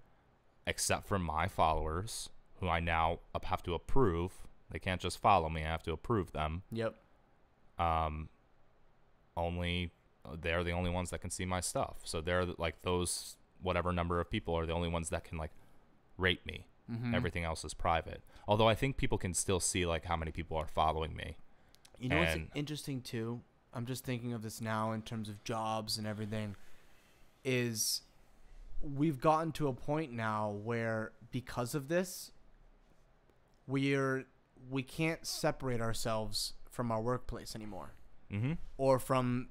except for my followers, who I now have to approve. They can't just follow me; I have to approve them. Yep. They're the only ones that can see my stuff. So they're like those whatever number of people are the only ones that can like rate me. Everything else is private. Although I think people can still see like how many people are following me. You know what's interesting too? I'm just thinking of this now in terms of jobs and everything, is we've gotten to a point now where because of this, we can't separate ourselves from our workplace anymore, or from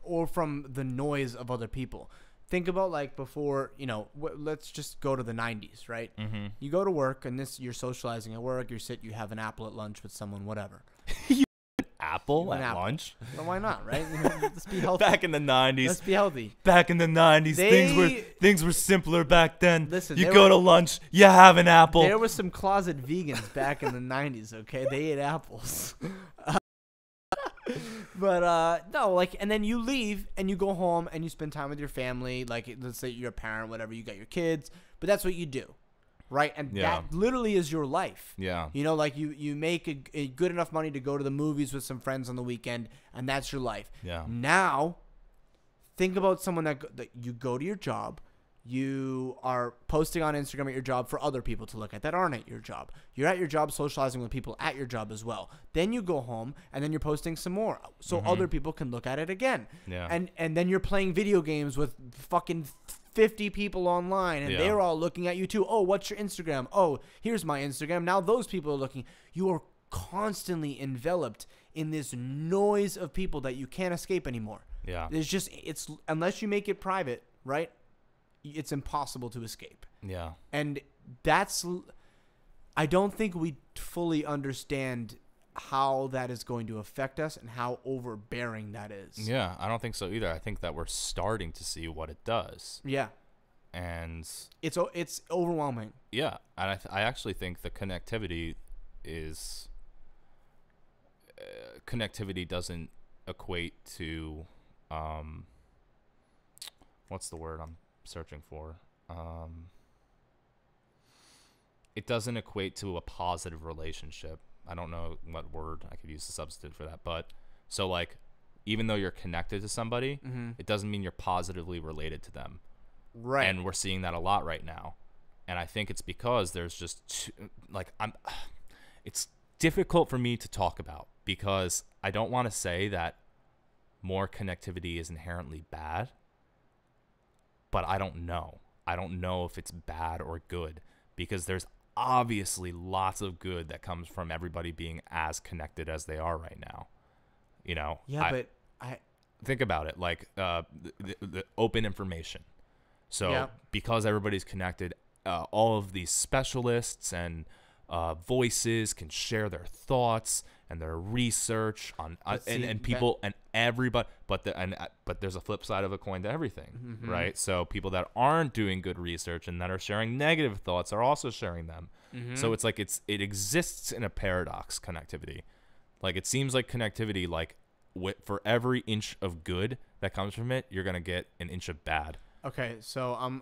or from the noise of other people. Think about like before, let's just go to the 90s, right? You go to work and you're socializing at work. You have an apple at lunch with someone, whatever. Apple at lunch? Well, why not, right? Let's be healthy. Back in the 90s. Let's be healthy. Back in the 90s, things were simpler back then. Listen, you go to lunch, you have an apple. There were some closet vegans back in the 90s, okay? They ate apples. But no, like, and then you leave and you go home and you spend time with your family. Like, let's say you're a parent, whatever, you got your kids, but that's what you do, right? And that literally is your life. Yeah. Like you make a good enough money to go to the movies with some friends on the weekend, and that's your life. Yeah. Now, think about someone that you go to your job. You are posting on Instagram at your job for other people to look at that aren't at your job. You're at your job socializing with people at your job as well. Then you go home and then you're posting some more so other people can look at it again. Yeah. And then you're playing video games with fucking 50 people online and they're all looking at you too. Oh, what's your Instagram? Oh, here's my Instagram. Now those people are looking. You are constantly enveloped in this noise of people that you can't escape anymore. Yeah. It's unless you make it private, right? It's impossible to escape. Yeah. And I don't think we fully understand how that is going to affect us and how overbearing that is. Yeah, I don't think so either. I think that we're starting to see what it does. Yeah. And it's overwhelming. Yeah. And I actually think the connectivity connectivity doesn't equate to, what's the word I'm searching for? It doesn't equate to a positive relationship. I don't know what word I could use to substitute for that, but so like even though you're connected to somebody, it doesn't mean you're positively related to them. Right. And we're seeing that a lot right now. And I think it's because there's just it's difficult for me to talk about because I don't want to say that more connectivity is inherently bad. But I don't know. I don't know if it's bad or good because there's obviously lots of good that comes from everybody being as connected as they are right now. Yeah, but I think about it like the open information. So because everybody's connected, all of these specialists and voices can share their thoughts and their research on and people and everybody, but there's a flip side of a coin to everything, right? So people that aren't doing good research and that are sharing negative thoughts are also sharing them. So it's like it exists in a paradox, connectivity. Like it seems like connectivity, like for every inch of good that comes from it, you're gonna get an inch of bad. Okay, so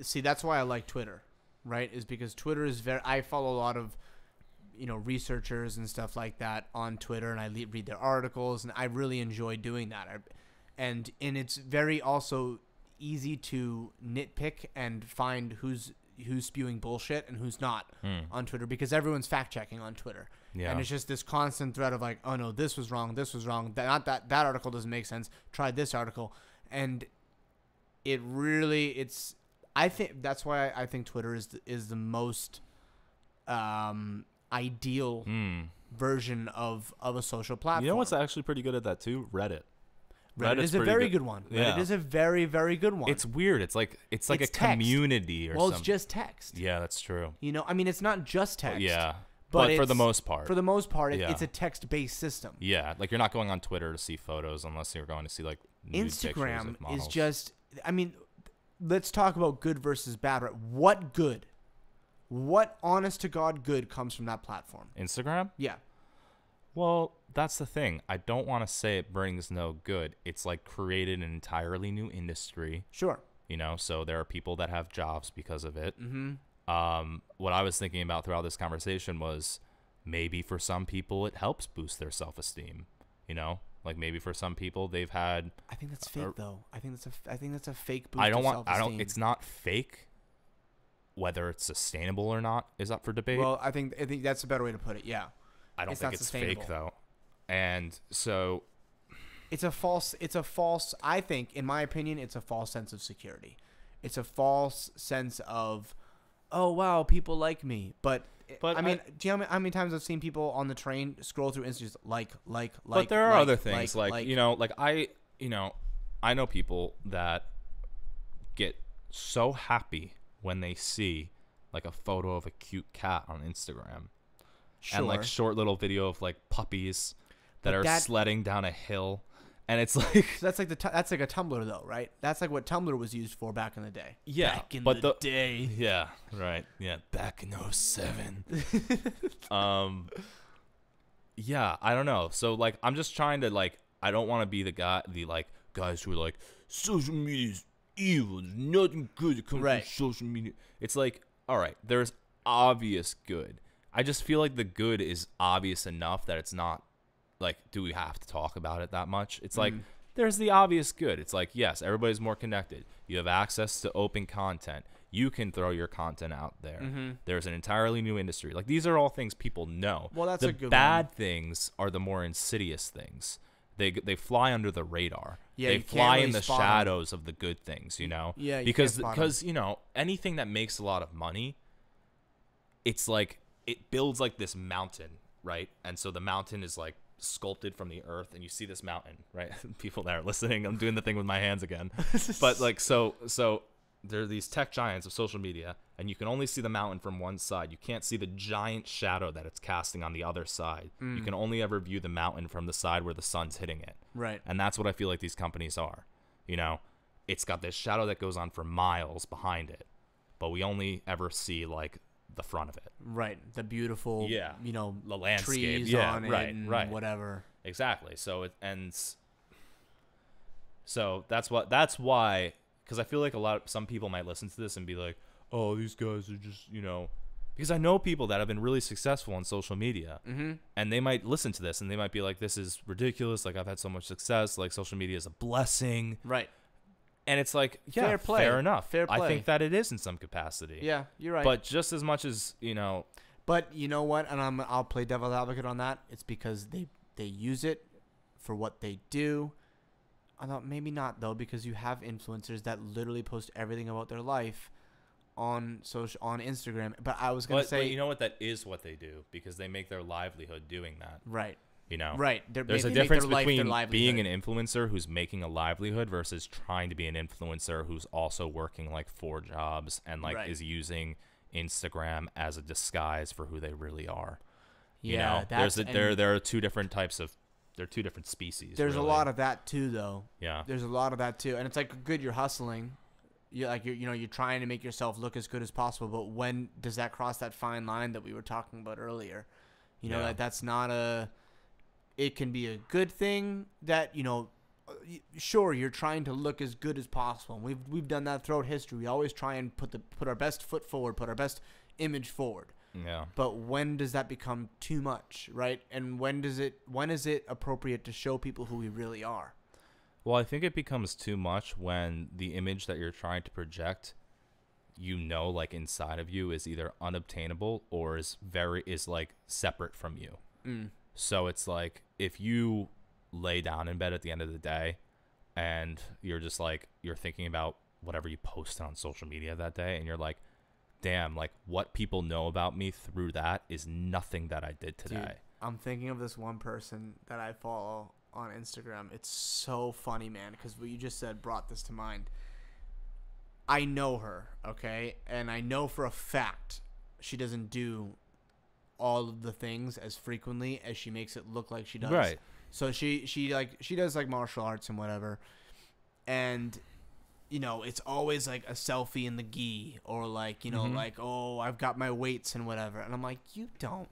see, that's why I like Twitter, right? Is because Twitter is I follow a lot of researchers and stuff like that on Twitter, and I read their articles, and I really enjoy doing that. And it's very also easy to nitpick and find who's spewing bullshit and who's not on Twitter because everyone's fact checking on Twitter. Yeah. And it's just this constant thread of like, oh no, this was wrong, that article doesn't make sense. Try this article, and I think that's why I think Twitter is the most ideal version of a social platform. You know what's actually pretty good at that too? Reddit. Reddit is a very good one. Yeah. Reddit is a very, very good one. It's weird. It's like a text. Community or something. Well, it's just text. Yeah, that's true. It's not just text. Yeah. But for the most part. For the most part, it's a text-based system. Yeah, like you're not going on Twitter to see photos unless you're going to see like nude Instagram pictures of models. Is just let's talk about good versus bad. Right? What good? What honest to God good comes from that platform? Instagram? Yeah. Well, that's the thing. I don't want to say it brings no good. It's like created an entirely new industry. Sure. So there are people that have jobs because of it. What I was thinking about throughout this conversation was maybe for some people it helps boost their self-esteem. Like maybe for some people they've had. I think that's fake though. I think that's a fake boost. Self-esteem. It's not fake. Whether it's sustainable or not is up for debate. Well, I think that's a better way to put it. Yeah. I don't think it's fake though. And so it's a false, I think, in my opinion, it's a false sense of security. It's a false sense of, oh, wow, people like me. But I mean, do you know how many times I've seen people on the train scroll through Instagram like. But there are other things I know people that get so happy when they see like a photo of a cute cat on Instagram. Sure. And like short little video of like puppies that are sledding down a hill. And it's like so that's like that's like a Tumblr though, right? That's like what Tumblr was used for back in the day. Yeah, back in the day. Yeah, right. Yeah, back in 07. Yeah, I don't know. So like, I'm just trying to like, I don't want to be the guys who are like, social media is evil. There's nothing good that comes from social media. It's like, all right, there's obvious good. I just feel like the good is obvious enough that it's not. Like, do we have to talk about it that much? It's like, there's the obvious good. It's like, yes, everybody's more connected. You have access to open content. You can throw your content out there. There's an entirely new industry. Like, these are all things people know. Well, that's a good one. The bad things are the more insidious things. They fly under the radar. Yeah, they fly in the shadows of the good things, you know? Yeah, because you know, anything that makes a lot of money, it's like, it builds like this mountain, right? And so the mountain is like, sculpted from the earth, and you see this mountain, right? People that are listening, I'm doing the thing with my hands again. But like, so there are these tech giants of social media, and you can only see the mountain from one side. You can't see the giant shadow that it's casting on the other side. You can only ever view the mountain from the side where the sun's hitting it. Right. And that's what I feel like these companies are. You know, it's got this shadow that goes on for miles behind it, but we only ever see like the front of it. Right. The beautiful, you know, the landscape. Trees on it and whatever. Exactly. So it ends. So that's why, because I feel like some people might listen to this and be like, oh, these guys are just, you know, because I know people that have been really successful on social media, and they might listen to this and they might be like, this is ridiculous. Like, I've had so much success. Like, social media is a blessing. Right. And it's like, yeah, fair play. Fair enough. Fair play. I think that it is in some capacity. Yeah, you're right. But just as much as, you know. But you know what? And I'll play devil's advocate on that. It's because they use it for what they do. I thought maybe not though, because you have influencers that literally post everything about their life on Instagram. But I was gonna say, but you know what? That is what they do, because they make their livelihood doing that. Right. You know, right. There's a difference between being an influencer who's making a livelihood versus trying to be an influencer who's also working like 4 jobs and like is using Instagram as a disguise for who they really are. Yeah, you know, there are two different types of, there are 2 different species. There's a lot of that too, though. Yeah, there's a lot of that too, and it's like good. You're hustling. You're trying to make yourself look as good as possible. But when does that cross that fine line that we were talking about earlier? You know, that's not a. It can be a good thing that, you know, sure, you're trying to look as good as possible. We've done that throughout history. We always try and put our best foot forward, put our best image forward. Yeah. But when does that become too much, right? And when is it appropriate to show people who we really are? Well, I think it becomes too much when the image that you're trying to project, you know, like inside of you is either unobtainable or is like separate from you. So it's like, if you lay down in bed at the end of the day and you're just like, you're thinking about whatever you posted on social media that day, and you're like, damn, like what people know about me through that is nothing that I did today. Dude, I'm thinking of this one person that I follow on Instagram. It's so funny, man, because what you just said brought this to mind. I know her, okay? And I know for a fact she doesn't do all of the things as frequently as she makes it look like she does. Right. So she does like martial arts and whatever. And, you know, it's always like a selfie in the gi, or like, you know, like, oh, I've got my weights and whatever. And I'm like, you don't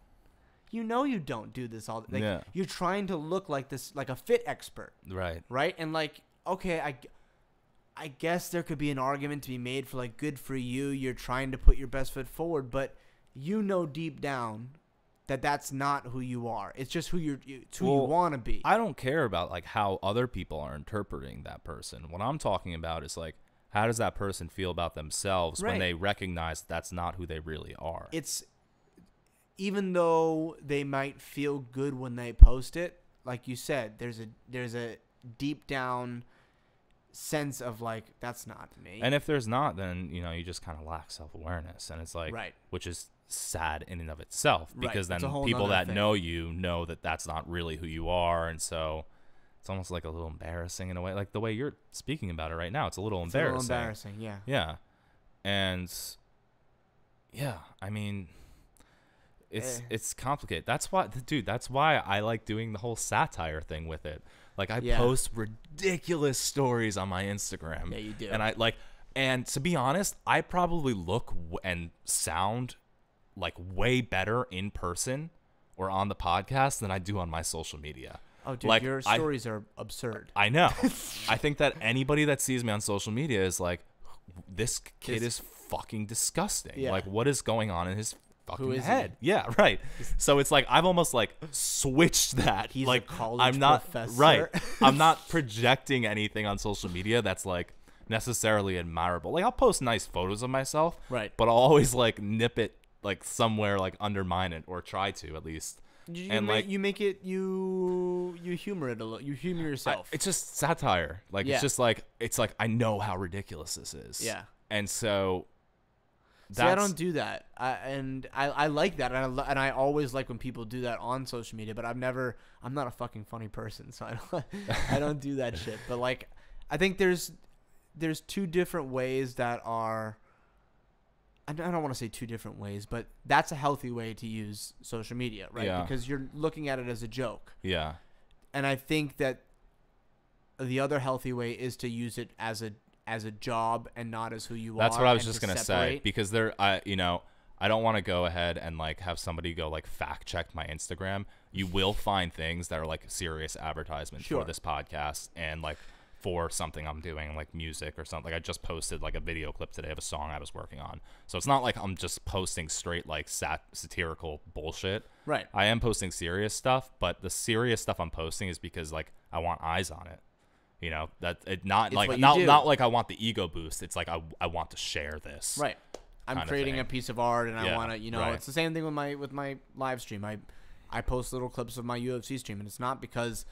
do this all. Like, you're trying to look like this, like a fit expert. Right. Right. And like, okay, I guess there could be an argument to be made for like, good for you. You're trying to put your best foot forward, but you know deep down that that's not who you are. It's just who you want to be. I don't care about like how other people are interpreting that person. What I'm talking about is like, how does that person feel about themselves when they recognize that's not who they really are? even though they might feel good when they post it, like you said, there's a deep down sense of like, that's not me. And if there's not, then you just kind of lack self-awareness, and it's like, right, which is sad in and of itself, because right. then people that know you know that that's not really who you are, and so it's almost like a little embarrassing in a way, like the way you're speaking about it right now. It's a little embarrassing. Yeah. And yeah, I mean, it's complicated. That's why I like doing the whole satire thing with it. Like, I post ridiculous stories on my Instagram. Yeah, you do. And to be honest, I probably look and sound like way better in person or on the podcast than I do on my social media. Oh, dude, like, your stories are absurd. I know. I think that anybody that sees me on social media is like, this kid is fucking disgusting. Yeah. Like, what is going on in his fucking head? He? Yeah, right. So it's like I've almost like switched that. He's like, a college professor. Right. I'm not projecting anything on social media that's like necessarily admirable. Like, I'll post nice photos of myself, right? But I'll always like nip it like somewhere, like undermine it, or try to at least. You humor it a little. You humor yourself. It's just satire. Like, it's like I know how ridiculous this is. Yeah. And so see, I don't do that. I like that, and I always like when people do that on social media. But I'm not a fucking funny person, so I don't do that shit. But like, I think there's two different ways that are. I don't want to say two different ways, but that's a healthy way to use social media, right? Yeah. Because you're looking at it as a joke. Yeah. And I think that the other healthy way is to use it as a job and not as who you are. That's what I was just going to say, because I don't want to go ahead and like have somebody go like fact check my Instagram. You will find things that are like serious advertisements for this podcast and like for something I'm doing, like music or something. Like, I just posted like a video clip today of a song I was working on. So it's not like I'm just posting straight like satirical bullshit. Right. I am posting serious stuff, but the serious stuff I'm posting is because like I want eyes on it. That it not like not like I want the ego boost. It's like I want to share this. Right. I'm creating a piece of art, and I want to, right. It's the same thing with my live stream. I post little clips of my UFC stream, and it's not because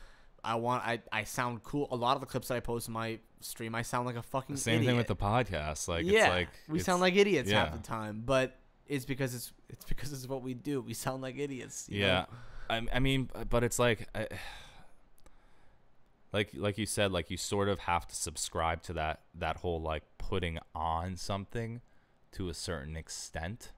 I sound cool. A lot of the clips that I post in my stream, I sound like a fucking same idiot. thing with the podcast. Like, yeah, it's like we sound like idiots half the time, but it's because it's what we do. We sound like idiots. You know? I mean, but it's like you said, like, you sort of have to subscribe to that whole like putting on something to a certain extent.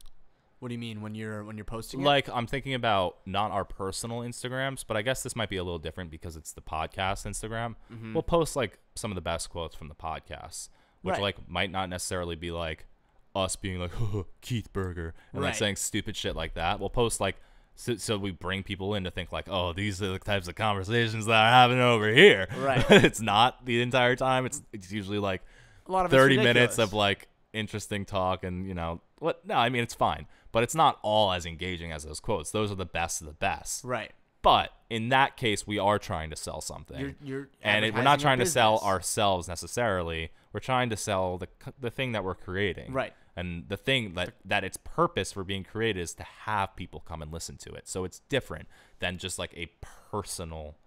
What do you mean when you're posting it? Like, I'm thinking about not our personal Instagrams, but I guess this might be a little different because it's the podcast Instagram. Mm-hmm. We'll post like some of the best quotes from the podcast, which like might not necessarily be like us being like Keith Berger and like saying stupid shit like that. We'll post like so we bring people in to think like, oh, these are the types of conversations that are happening over here. Right. It's not the entire time. It's usually like a lot of 30 minutes of like interesting talk, and what? No, I mean, it's fine. But it's not all as engaging as those quotes. Those are the best of the best. Right. But in that case, we are trying to sell something. You're we're not trying to sell ourselves necessarily. We're trying to sell the thing that we're creating. Right. And the thing that its purpose for being created is to have people come and listen to it. So it's different than just like a personal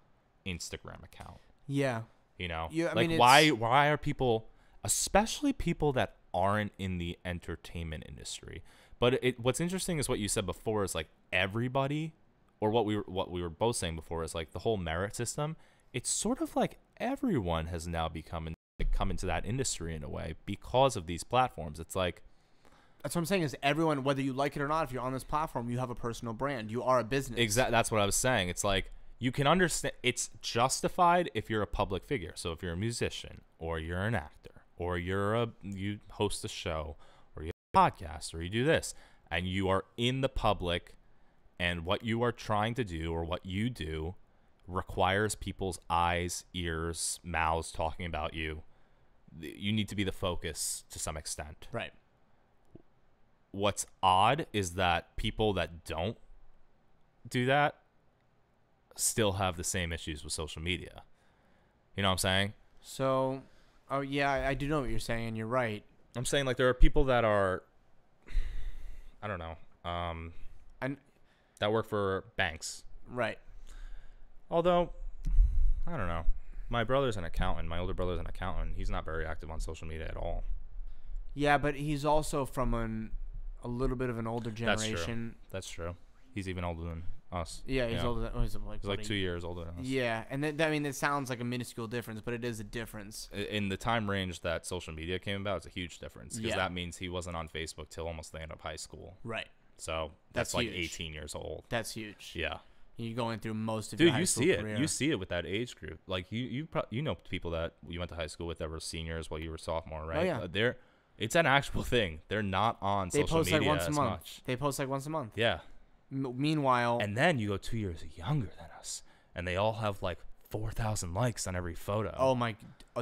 Instagram account. Yeah. I mean, why are people, especially people that aren't in the entertainment industry? But what's interesting is what you said before is like everybody, or what we were both saying before is like the whole merit system. It's sort of like everyone has now come into that industry in a way because of these platforms. It's like, that's what I'm saying, is everyone, whether you like it or not, if you're on this platform, you have a personal brand. You are a business. Exactly. That's what I was saying. It's like, you can understand it's justified if you're a public figure. So if you're a musician, or you're an actor, or you host a show, or you have a podcast, or you do this, and you are in the public, and what you are trying to do, or what you do, requires people's eyes, ears, mouths talking about you. You need to be the focus to some extent. Right. What's odd is that people that don't do that still have the same issues with social media. You know what I'm saying? So, I do know what you're saying, and you're right. I'm saying, like, there are people that are, I don't know. that work for banks. Right. Although, I don't know. My brother's an accountant. My older brother's an accountant. He's not very active on social media at all. Yeah, but he's also from a little bit of an older generation. That's true. He's even older than us. Yeah, he's older than he's like 2 years older than us. Yeah, and it sounds like a minuscule difference, but it is a difference. In the time range that social media came about, it's a huge difference because that means he wasn't on Facebook till almost the end of high school. Right. So that's like huge. 18 years old. That's huge. Yeah. You're going through most of your high school career. You see it with that age group. Like you know people that you went to high school with that were seniors while you were sophomore, right? Oh, yeah. It's an actual thing. They're not on social media like once a month. much. They post like once a month. Yeah. Meanwhile, and then you go 2 years younger than us, and they all have like 4,000 likes on every photo.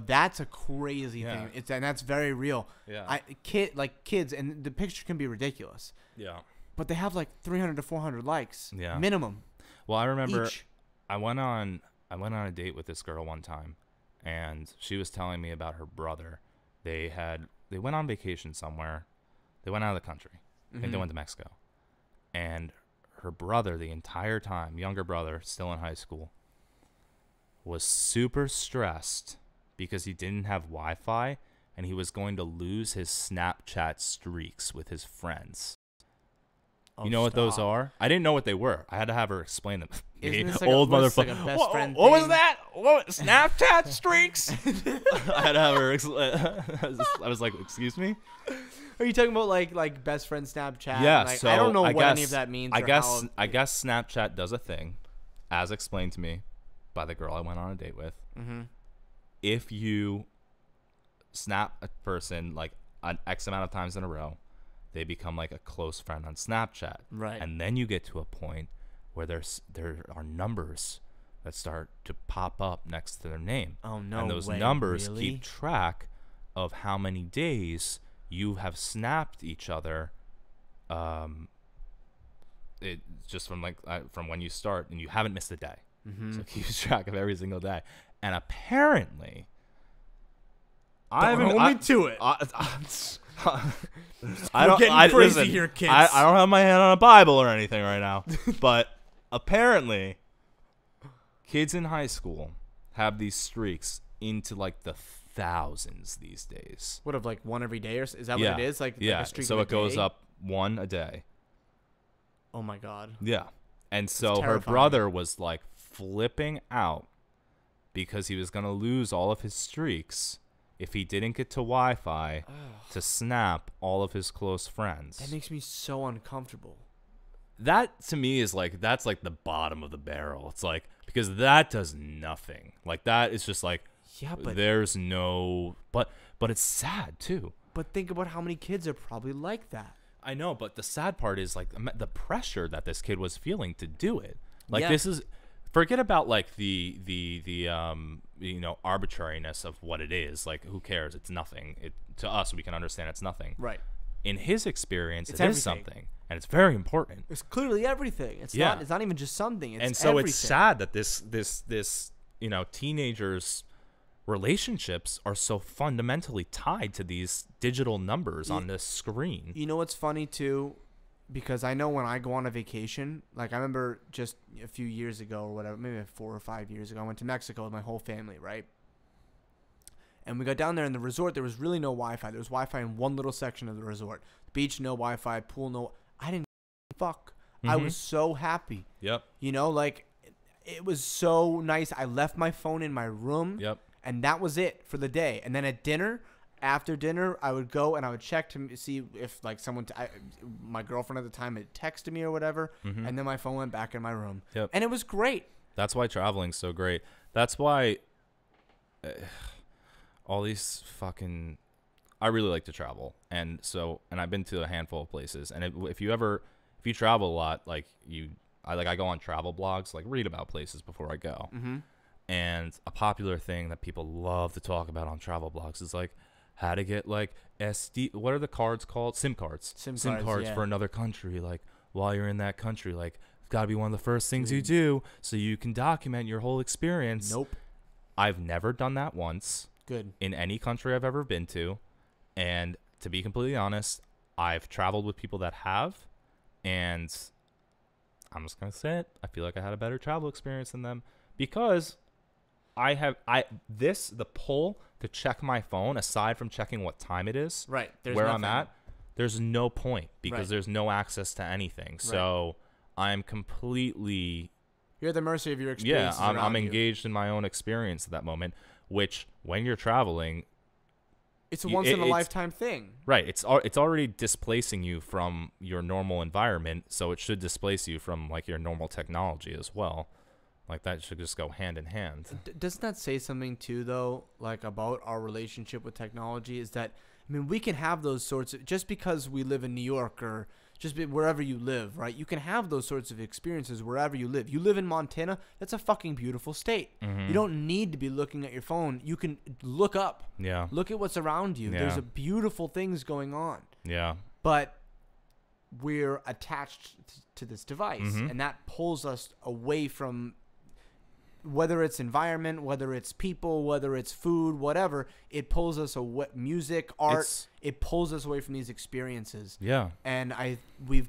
That's a crazy thing. And that's very real. Yeah. Kids, and the picture can be ridiculous. Yeah. But they have like 300 to 400 likes. Yeah. Minimum. Well, I remember I went on a date with this girl one time, and she was telling me about her brother. They went on vacation somewhere. They went out of the country. I think they went to Mexico. And her brother, the entire time, younger brother, still in high school, was super stressed because he didn't have Wi-Fi and he was going to lose his Snapchat streaks with his friends. You know what those are? I didn't know what they were. I had to have her explain them. Isn't this Old motherfucker. Like a best friend what was thing? that? What Snapchat streaks? I had to have her explain. I was like, excuse me? Are you talking about like best friend Snapchat? Yeah. Like, So I don't know what any of that means. I guess Snapchat does a thing, as explained to me by the girl I went on a date with. Mm-hmm. If you snap a person like an X amount of times in a row, they become like a close friend on Snapchat. Right. And then you get to a point where there are numbers that start to pop up next to their name. Oh, no. And those way. numbers Really? keep track of how many days you have snapped each other. It just from when you start, and you haven't missed a day. Mm-hmm. So it keeps track of every single day. And apparently, I don't listen here, kids. I don't have my hand on a Bible or anything right now, but apparently, kids in high school have these streaks into like the thousands these days. What, of like one every day, or is that what it is? Like a streak so of a it goes day? up one a day. Oh my god. Yeah, and so her brother was like flipping out because he was gonna lose all of his streaks if he didn't get to Wi-Fi to snap all of his close friends. That makes me so uncomfortable. That to me is like, that's like the bottom of the barrel. It's like, because that does nothing. Like that is just like, yeah, but there's no, but it's sad too. But think about how many kids are probably like that. I know, but the sad part is like the pressure that this kid was feeling to do it. Like Yeah. this is, forget about like the arbitrariness of what it is. Like, who cares? It's nothing. To us, we can understand it's nothing. Right. In his experience, It's it is everything. something, and it's very important. It's clearly everything. It's not. It's not even just something. It's and so everything. it's sad that this teenagers' relationships are so fundamentally tied to these digital numbers on this screen. You know what's funny too? Because I know when I go on a vacation, like I remember just a few years ago or whatever, maybe 4 or 5 years ago, I went to Mexico with my whole family, right? And we got down there in the resort. There was really no Wi-Fi. There was Wi-Fi in one little section of the resort. Beach, no Wi-Fi. Pool, no. I didn't fuck. I was so happy. Yep. You know, like it was so nice. I left my phone in my room. Yep. And that was it for the day. And then at dinner, after dinner, I would go and I would check to see if like my girlfriend at the time had texted me or whatever. Mm-hmm. And then my phone went back in my room. Yep. And it was great. That's why traveling's so great. That's why all these fucking, I really like to travel. And I've been to a handful of places. And if you travel a lot, like I go on travel blogs, like read about places before I go. Mm-hmm. And a popular thing that people love to talk about on travel blogs is like how to get like SD. What are the cards called? SIM cards. SIM cards yeah. for another country. Like while you're in that country, like it's got to be one of the first things you do so you can document your whole experience. Nope. I've never done that once. Good. In any country I've ever been to. And to be completely honest, I've traveled with people that have, and I'm just going to say it. I feel like I had a better travel experience than them because the pull to check my phone, aside from checking what time it is, right, where I'm at, there's no point because there's no access to anything. Right. So I'm completely... You're at the mercy of your experience. Yeah, I'm engaged in my own experience at that moment, which when you're traveling... It's a once-in-a-lifetime thing. Right. It's already displacing you from your normal environment, so it should displace you from, like, your normal technology as well. Like, that should just go hand in hand. Doesn't that say something, too, though, like, about our relationship with technology? Is that, I mean, we can have those sorts of... Just because we live in New York or just wherever you live, right? You can have those sorts of experiences wherever you live. You live in Montana, that's a fucking beautiful state. Mm-hmm. You don't need to be looking at your phone. You can look up. Yeah. Look at what's around you. Yeah. There's a beautiful things going on. Yeah. But we're attached to this device, mm-hmm. and that pulls us away from... Whether it's environment, whether it's people, whether it's food, whatever, it pulls us away. Music, art, it pulls us away from these experiences. Yeah. And we're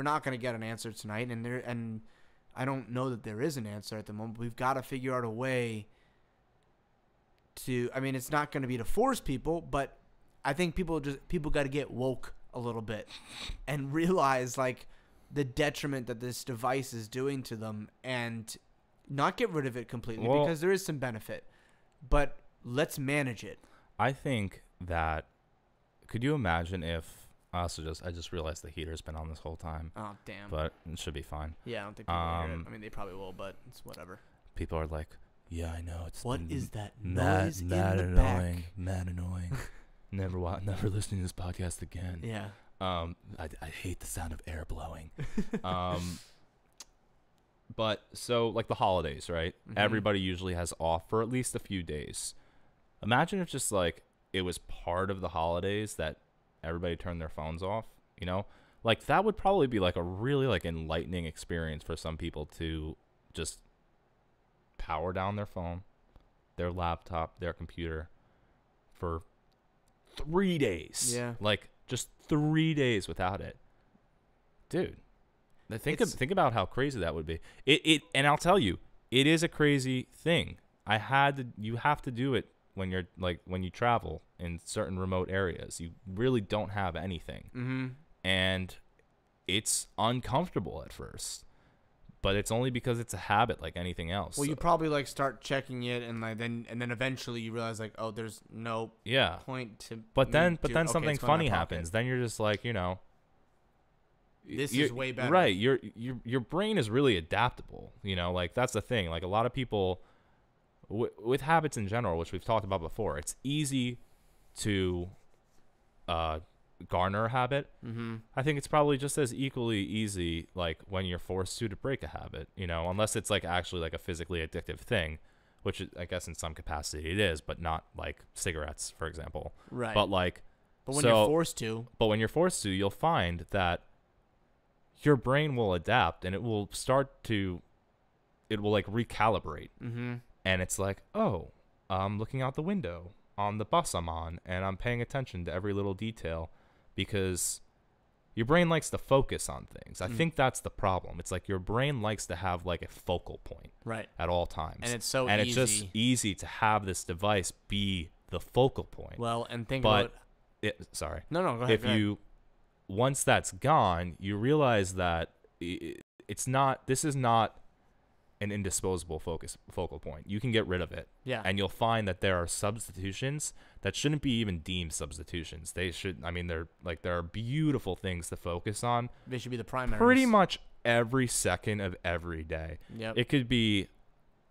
not going to get an answer tonight. And I don't know that there is an answer at the moment. We've got to figure out a way to, I mean, it's not going to be to force people, but I think people got to get woke a little bit and realize, like, the detriment that this device is doing to them, and not get rid of it completely because there is some benefit, but let's manage it. I think that, could you imagine if, I just realized the heater's been on this whole time. Oh, damn. But it should be fine. Yeah, I don't think people will hear it. I mean, they probably will, but it's whatever. People are like, yeah, I know. What is that noise in the back? Mad annoying. Never listening to this podcast again. Yeah. I hate the sound of air blowing. But so, like, the holidays, right? Mm-hmm. Everybody usually has off for at least a few days. Imagine if just, like, it was part of the holidays that everybody turned their phones off, you know? Like, that would probably be, like, a really, like, enlightening experience for some people to just power down their phone, their laptop, their computer for 3 days. Yeah. Like, just 3 days without it. Dude, think about how crazy that would be. And I'll tell you, it is a crazy thing. You have to do it when you're, like, when you travel in certain remote areas. You really don't have anything. Mm-hmm. And it's uncomfortable at first. But it's only because it's a habit, like anything else. Well, you probably, like, start checking it, and then eventually you realize, like, oh, there's no point to. But then something funny happens. Then you're just like, you know, this is way better. Right? Your brain is really adaptable. You know, like, that's the thing. Like, a lot of people with habits in general, which we've talked about before, it's easy to garner a habit. Mm-hmm. I think it's probably just as equally easy, like, when you're forced to break a habit, you know, unless it's, like, actually, like, a physically addictive thing, which I guess in some capacity it is, but not like cigarettes, for example. Right. But when you're forced to, you'll find that your brain will adapt, and it will like recalibrate. Mm-hmm. And it's like, oh, I'm looking out the window on the bus I'm on, and I'm paying attention to every little detail. Because your brain likes to focus on things. I think that's the problem. It's like your brain likes to have, like, a focal point at all times. And it's it's just easy to have this device be the focal point. Well, and go ahead. Once that's gone, you realize that this is not an indisposable focal point. You can get rid of it. Yeah. And you'll find that there are substitutions that shouldn't be even deemed substitutions. There are beautiful things to focus on. They should be the primaries. Pretty much every second of every day. Yep. It could be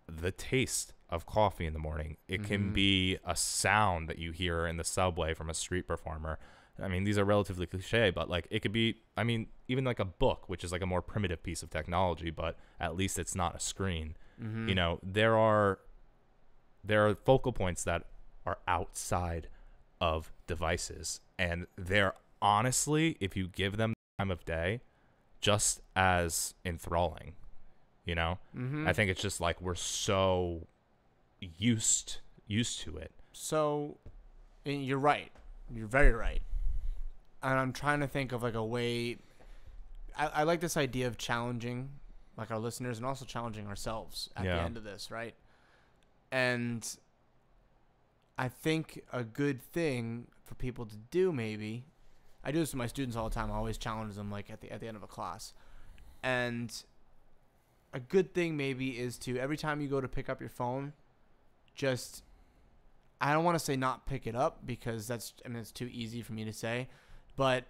the taste of coffee in the morning. It can be a sound that you hear in the subway from a street performer. I mean, these are relatively cliche, but, like, it could be, I mean, even like a book, which is like a more primitive piece of technology, but at least it's not a screen. Mm-hmm. You know, there are focal points that are outside of devices, and they're honestly, if you give them the time of day, just as enthralling. You know, I think it's just like we're so used to it. So, and you're right. You're very right. And I'm trying to think of, like, a way. I like this idea of challenging, like, our listeners, and also challenging ourselves at the end of this, right? And I think a good thing for people to do, maybe, I do this with my students all the time. I always challenge them, like, at the end of a class. And a good thing maybe is to, every time you go to pick up your phone, just, I don't want to say not pick it up, because it's too easy for me to say, but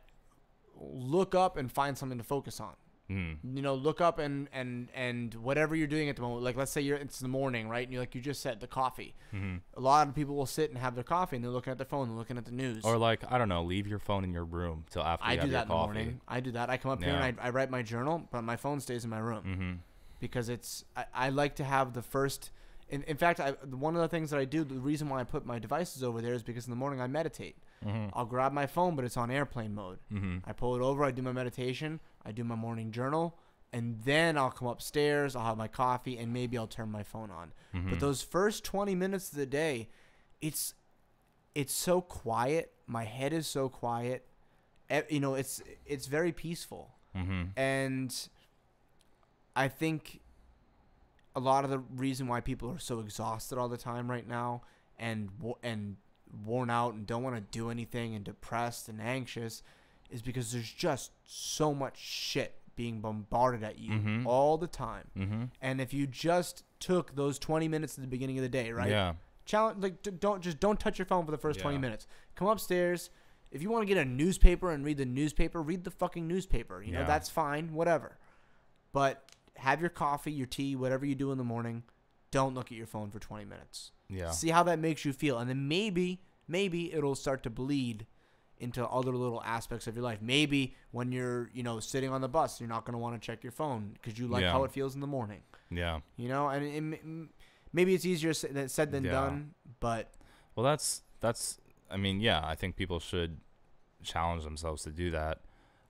look up and find something to focus on. Look up and whatever you're doing at the moment, like, let's say it's the morning, right? And you just said the coffee. A lot of people will sit and have their coffee, and they're looking at their phone, they're looking at the news. Or, like, I don't know, leave your phone in your room till after you have your coffee. I do that in the morning. I do that. I come up here and I write my journal, but my phone stays in my room because I like to have the first. In fact, one of the things that I do, the reason why I put my devices over there is because in the morning I meditate. I'll grab my phone, but it's on airplane mode. I pull it over, I do my meditation, I do my morning journal, and then I'll come upstairs, I'll have my coffee, and maybe I'll turn my phone on. But those first 20 minutes of the day, it's so quiet. My head is so quiet. It's very peaceful. And I think a lot of the reason why people are so exhausted all the time right now and worn out and don't want to do anything and depressed and anxious is because there's just so much shit being bombarded at you all the time. And if you just took those 20 minutes at the beginning of the day, right? Yeah. Challenge, like, don't touch your phone for the first 20 minutes. Come upstairs. If you want to get a newspaper and read the newspaper, read the fucking newspaper. You know, that's fine, whatever. But have your coffee, your tea, whatever you do in the morning. Don't look at your phone for 20 minutes. Yeah. See how that makes you feel. And then maybe it'll start to bleed into other little aspects of your life. Maybe when you're, sitting on the bus, you're not going to want to check your phone because you like how it feels in the morning. Yeah. And maybe it's easier said than done, but. Well, that's, I think people should challenge themselves to do that.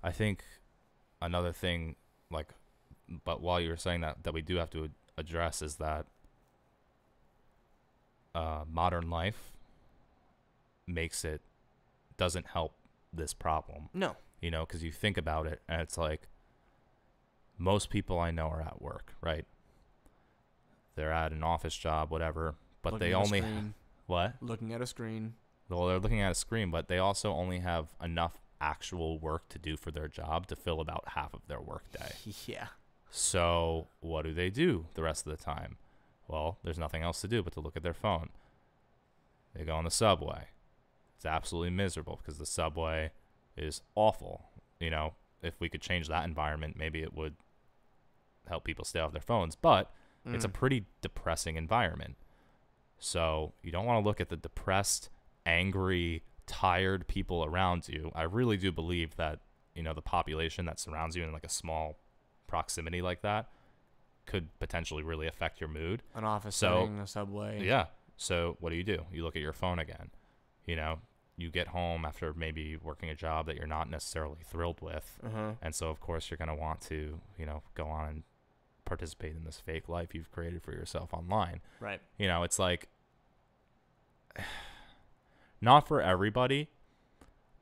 I think another thing, but while you were saying that we do have to address is that modern life doesn't help this problem. No. Because you think about it, and it's like most people I know are at work, right? They're at an office job, whatever, but looking they only what? Looking at a screen. Well, they're looking at a screen, but they also only have enough actual work to do for their job to fill about half of their work day. Yeah. So what do they do the rest of the time? Well, there's nothing else to do but to look at their phone. They go on the subway. It's absolutely miserable because the subway is awful. If we could change that environment, maybe it would help people stay off their phones. But it's a pretty depressing environment. So you don't want to look at the depressed, angry, tired people around you. I really do believe that, the population that surrounds you in like a small proximity like that could potentially really affect your mood. An office setting, a subway. Yeah. So what do? You look at your phone again. You get home after maybe working a job that you're not necessarily thrilled with. And so, of course, you're going to want to, go on and participate in this fake life you've created for yourself online. Right. It's like, not for everybody,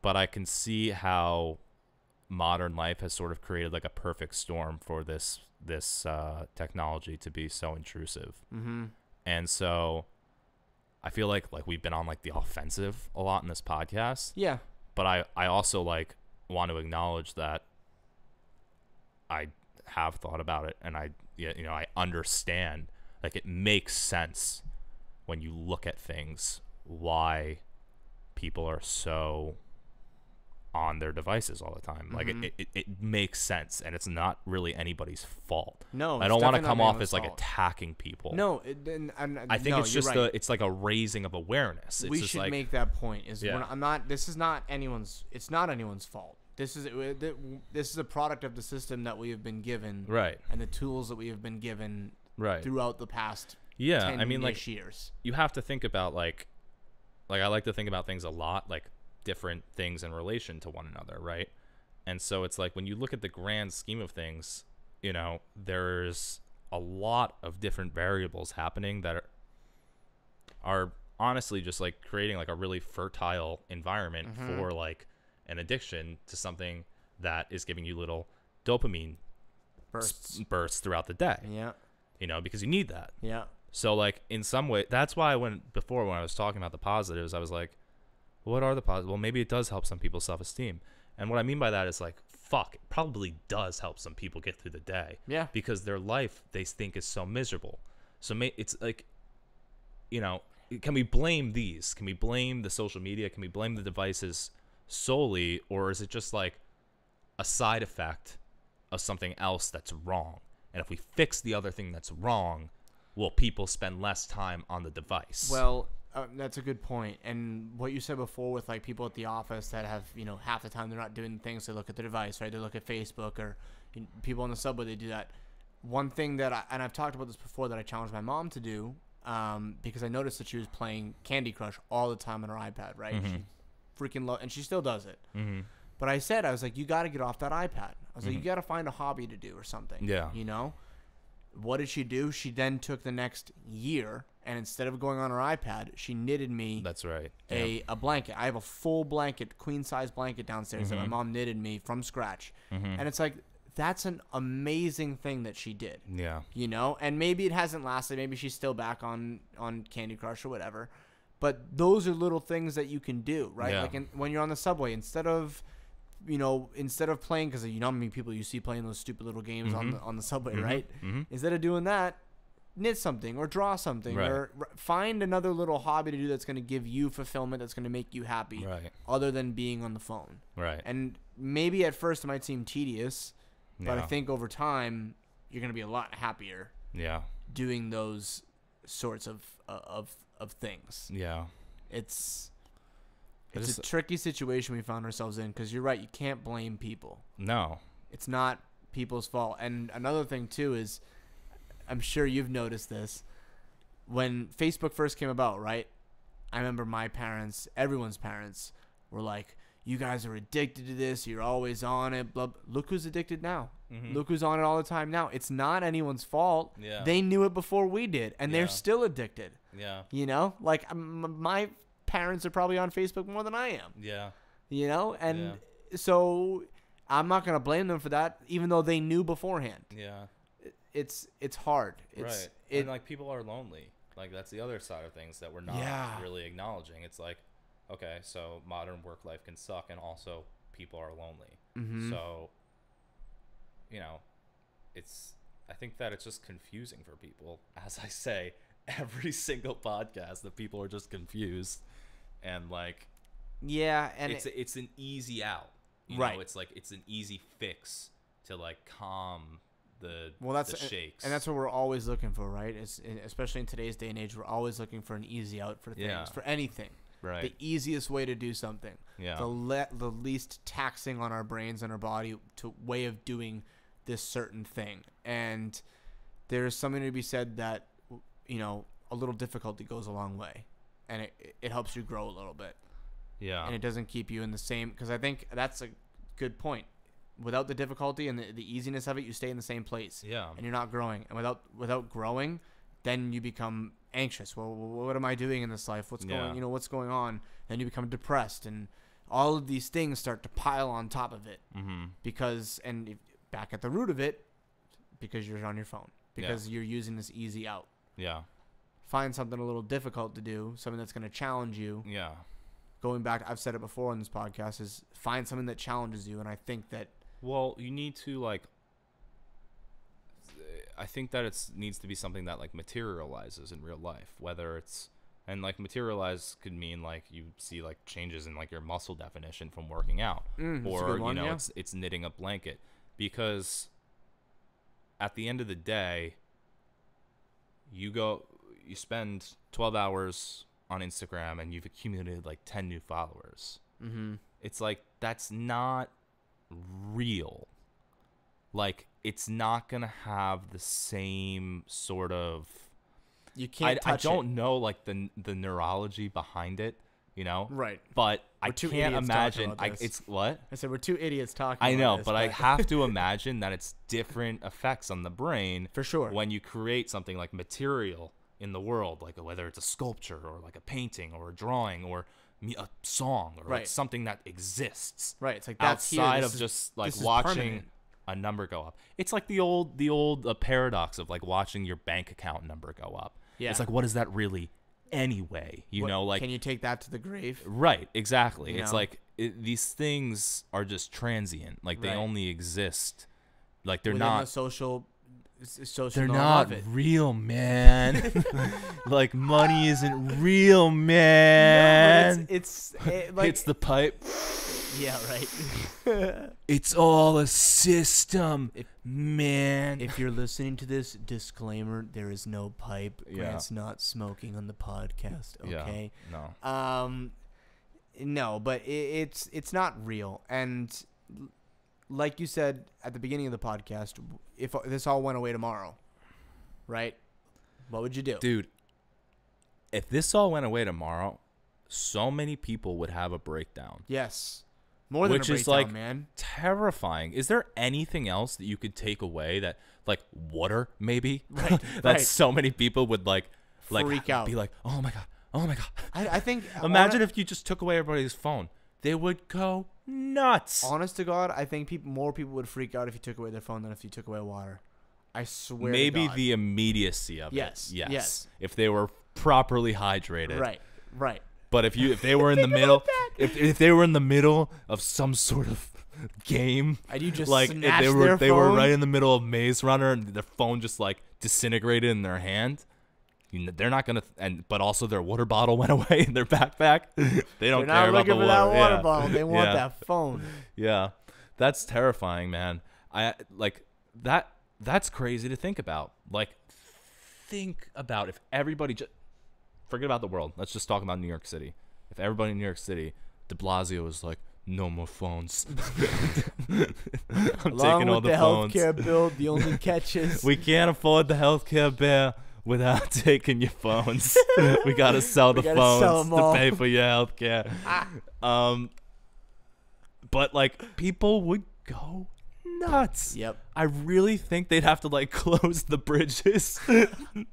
but I can see how modern life has sort of created like a perfect storm for this technology to be so intrusive. And so I feel like we've been on like the offensive a lot in this podcast. Yeah. But I also want to acknowledge that I have thought about it, and I understand, it makes sense when you look at things why people are so on their devices all the time. It makes sense, and it's not really anybody's fault. No, I don't want to come off as attacking people. No, I think it's just it's like a raising of awareness. We should make that point. This is not anyone's. It's not anyone's fault. This is a product of the system that we have been given, right? And the tools that we have been given, right, throughout the past. 10 years. You have to think about I like to think about things a lot, different things in relation to one another, right? And so it's when you look at the grand scheme of things, there's a lot of different variables happening that are honestly just creating a really fertile environment for an addiction to something that is giving you little dopamine bursts throughout the day. Yeah. Because you need that. Yeah. So like in some way, that's why when I was talking about the positives, I was like, what are the positives? Well, maybe it does help some people's self-esteem. And what I mean by that is like, fuck, it probably does help some people get through the day. Yeah. Because their life they think is so miserable. So it's like, can we blame these? Can we blame the social media? Can we blame the devices solely? Or is it just like a side effect of something else that's wrong? And if we fix the other thing that's wrong, will people spend less time on the device? Well, that's a good point. And what you said before with like people at the office that have, half the time they're not doing things, they look at the device, right? They look at Facebook, or people on the subway, they do that. One thing that and I've talked about this before, that I challenged my mom to do, because I noticed that she was playing Candy Crush all the time on her iPad, right? Mm-hmm. She freaking and she still does it. Mm-hmm. But I was like, you got to get off that iPad. I was like, you got to find a hobby to do or something. Yeah. What did she do? She then took the next year, and instead of going on her iPad, she knitted me. That's right. A blanket. I have a full blanket, queen size blanket downstairs that my mom knitted me from scratch. And it's like, that's an amazing thing that she did. Yeah. And maybe it hasn't lasted. Maybe she's still back on Candy Crush or whatever. But those are little things that you can do, right? Yeah. Like when you're on the subway, instead of playing, because how many people you see playing those stupid little games on the subway, right? Instead of doing that, knit something or draw something, right. or find another little hobby to do that's going to give you fulfillment, that's going to make you happy, right, other than being on the phone. Right. And maybe at first it might seem tedious, but Yeah. I think over time you're going to be a lot happier. Yeah. Doing those sorts of things. Yeah. It's a tricky situation we found ourselves in, because you're right, you can't blame people. No. It's not people's fault. And another thing too is, I'm sure you've noticed this, when Facebook first came about, right? I remember my parents, everyone's parents, were like, you guys are addicted to this, you're always on it, blah. Look who's addicted now. Look who's on it all the time now. It's not anyone's fault. Yeah. They knew it before we did, and they're still addicted. Yeah. Like my parents are probably on Facebook more than I am. Yeah. And so I'm not going to blame them for that, even though they knew beforehand. Yeah. It's hard. Right. And like, people are lonely. Like, that's the other side of things that we're not really acknowledging. It's like, okay, so modern work life can suck, and also people are lonely. So, I think that it's just confusing for people. As I say, every single podcast, that people are just confused, and like, and it's an easy out. Right. It's like, it's an easy fix to like calm the shakes. And that's what we're always looking for, right? Especially in today's day and age, we're always looking for an easy out for things, for anything. Right. The easiest way to do something. Yeah. The least taxing on our brains and our body way of doing this certain thing. And there's something to be said that, a little difficulty goes a long way, and it helps you grow a little bit. Yeah. And it doesn't keep you in the same, because I think that's a good point. Without the difficulty and the easiness of it, you stay in the same place. Yeah. And you're not growing. And without growing, then you become anxious. Well, what am I doing in this life? What's going on? Then you become depressed, and all of these things start to pile on top of it. Because, and back at the root of it, because you're on your phone, because you're using this easy out. Yeah. Find something a little difficult to do, something that's going to challenge you. Yeah. Going back, I've said it before on this podcast, is find something that challenges you. And I think that, well, you need to, like, I think that it needs to be something that like materializes in real life, whether it's, and like materialize could mean like you see like changes in like your muscle definition from working out, or it's knitting a blanket, because at the end of the day, you spend 12 hours on Instagram and you've accumulated like 10 new followers. It's like, that's not real. Like, it's not gonna have the same sort of, you can't touch I don't know like the neurology behind it, right? But I can't imagine. It's what I said. We're two idiots talking. I know, about this, but I have to imagine that it's different effects on the brain for sure when you create something like material in the world, like whether it's a sculpture or like a painting or a drawing or a song or like something that exists. Right. It's like that's outside of just like watching. a number go up. It's like the old paradox of like watching your bank account number go up. Yeah. It's like, what is that really anyway? You know, like, can you take that to the grave? Right, exactly. It's like these things are just transient. Like they only exist. Like they're within not the social. They're not real, man. Like money isn't real, man. No, it's the pipe. Yeah, right. It's all a system, man. If you're listening to this, disclaimer: there is no pipe. Grant's not smoking on the podcast. Okay. Yeah, no. No, but it's not real. And like you said at the beginning of the podcast, if this all went away tomorrow, right? What would you do? Dude, if this all went away tomorrow, so many people would have a breakdown. Yes. More than a breakdown, which is like man. Terrifying. Is there anything else that you could take away that, like, water maybe? Right. That so many people would like freak out. Be like, oh my God. Oh my God. I think imagine if you just took away everybody's phone. They would go nuts. Honest to God, I think more people would freak out if you took away their phone than if you took away water. I swear Maybe to God. the immediacy of it. Yes. If they were properly hydrated. Right. But if they were in the middle, if they were in the middle of some sort of game, and you just like snatched they were right in the middle of Maze Runner and their phone just like disintegrated in their hand. They're not gonna, but also their water bottle went away in their backpack. They don't care about the water. They're not looking for that water bottle. They want that phone. Yeah, that's terrifying, man. I like that. That's crazy to think about. Like, think about if everybody just forget about the world. Let's just talk about New York City. If everybody in New York City, De Blasio was like, no more phones. I'm taking all the phones. Healthcare bill, the only catch is we can't afford the healthcare bill without taking your phones. We gotta sell the phones to pay for your healthcare. But like people would go nuts. Yep. I really think they'd have to like close the bridges.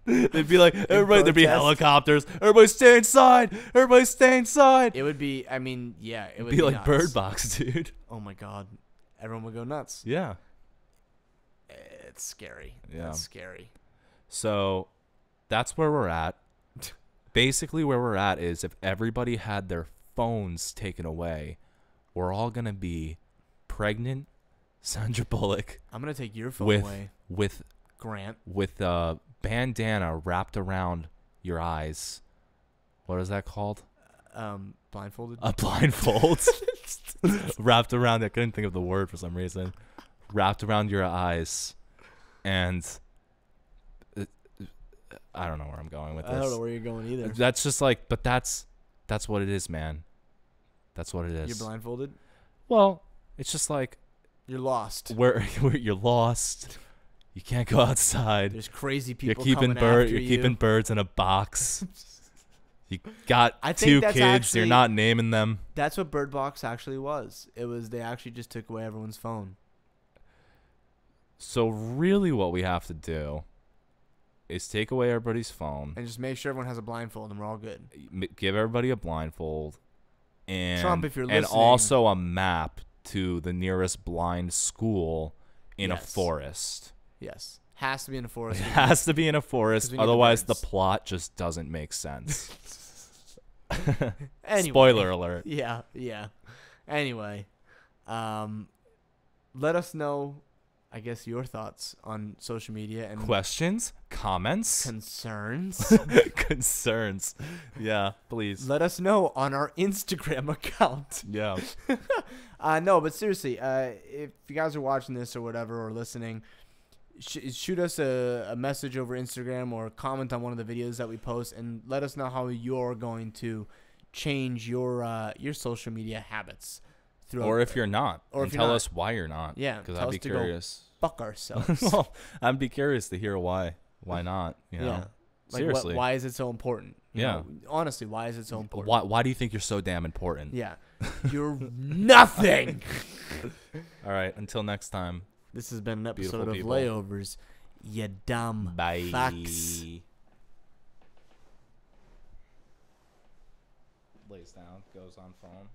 They'd be like, everybody. There'd be helicopters. Everybody stay inside. Everybody stay inside. It would be. I mean, yeah. It would be like nuts. Bird Box, dude. Oh my God, everyone would go nuts. Yeah. It's scary. Yeah. It's scary. So, that's where we're at. Basically, where we're at is if everybody had their phones taken away, we're all gonna be pregnant. Sandra Bullock. I'm gonna take your phone away. With Grant. With a bandana wrapped around your eyes. What is that called? Blindfolded. A blindfold. Wrapped around. I couldn't think of the word for some reason. Wrapped around your eyes, and I don't know where I'm going with this. I don't know where you're going either. That's just like, but that's what it is, man. That's what it is. You're blindfolded? Well, it's just like you're lost. Where you're lost. You can't go outside. There's crazy people You're coming after you. You're keeping birds in a box. You got two kids. You're not naming them. That's what Bird Box actually was. It was they actually just took away everyone's phone. So really what we have to do is take away everybody's phone. And just make sure everyone has a blindfold and we're all good. Give everybody a blindfold. And, Trump, if you're listening. And also a map to the nearest blind school in a forest. Yes. Has to be in a forest. It has to be in a forest. Otherwise, the plot just doesn't make sense. Anyway, spoiler alert. Yeah. Anyway, let us know, I guess, your thoughts on social media and questions, comments, concerns. Concerns. Yeah, please. Let us know on our Instagram account. Yeah. No, but seriously, if you guys are watching this or whatever or listening, shoot us a message over Instagram or comment on one of the videos that we post and let us know how you're going to change your social media habits. Or if you're not. Or tell us why you're not. Yeah. Because I'd be curious. Fuck ourselves. Well, I'd be curious to hear why. Why not? You know? Yeah. Like, seriously. why is it so important? You know, honestly, why is it so important? Why do you think you're so damn important? Yeah. You're nothing. All right. Until next time. This has been an episode of Layovers. You dumb Bye. fucks. Lays down, goes on phone.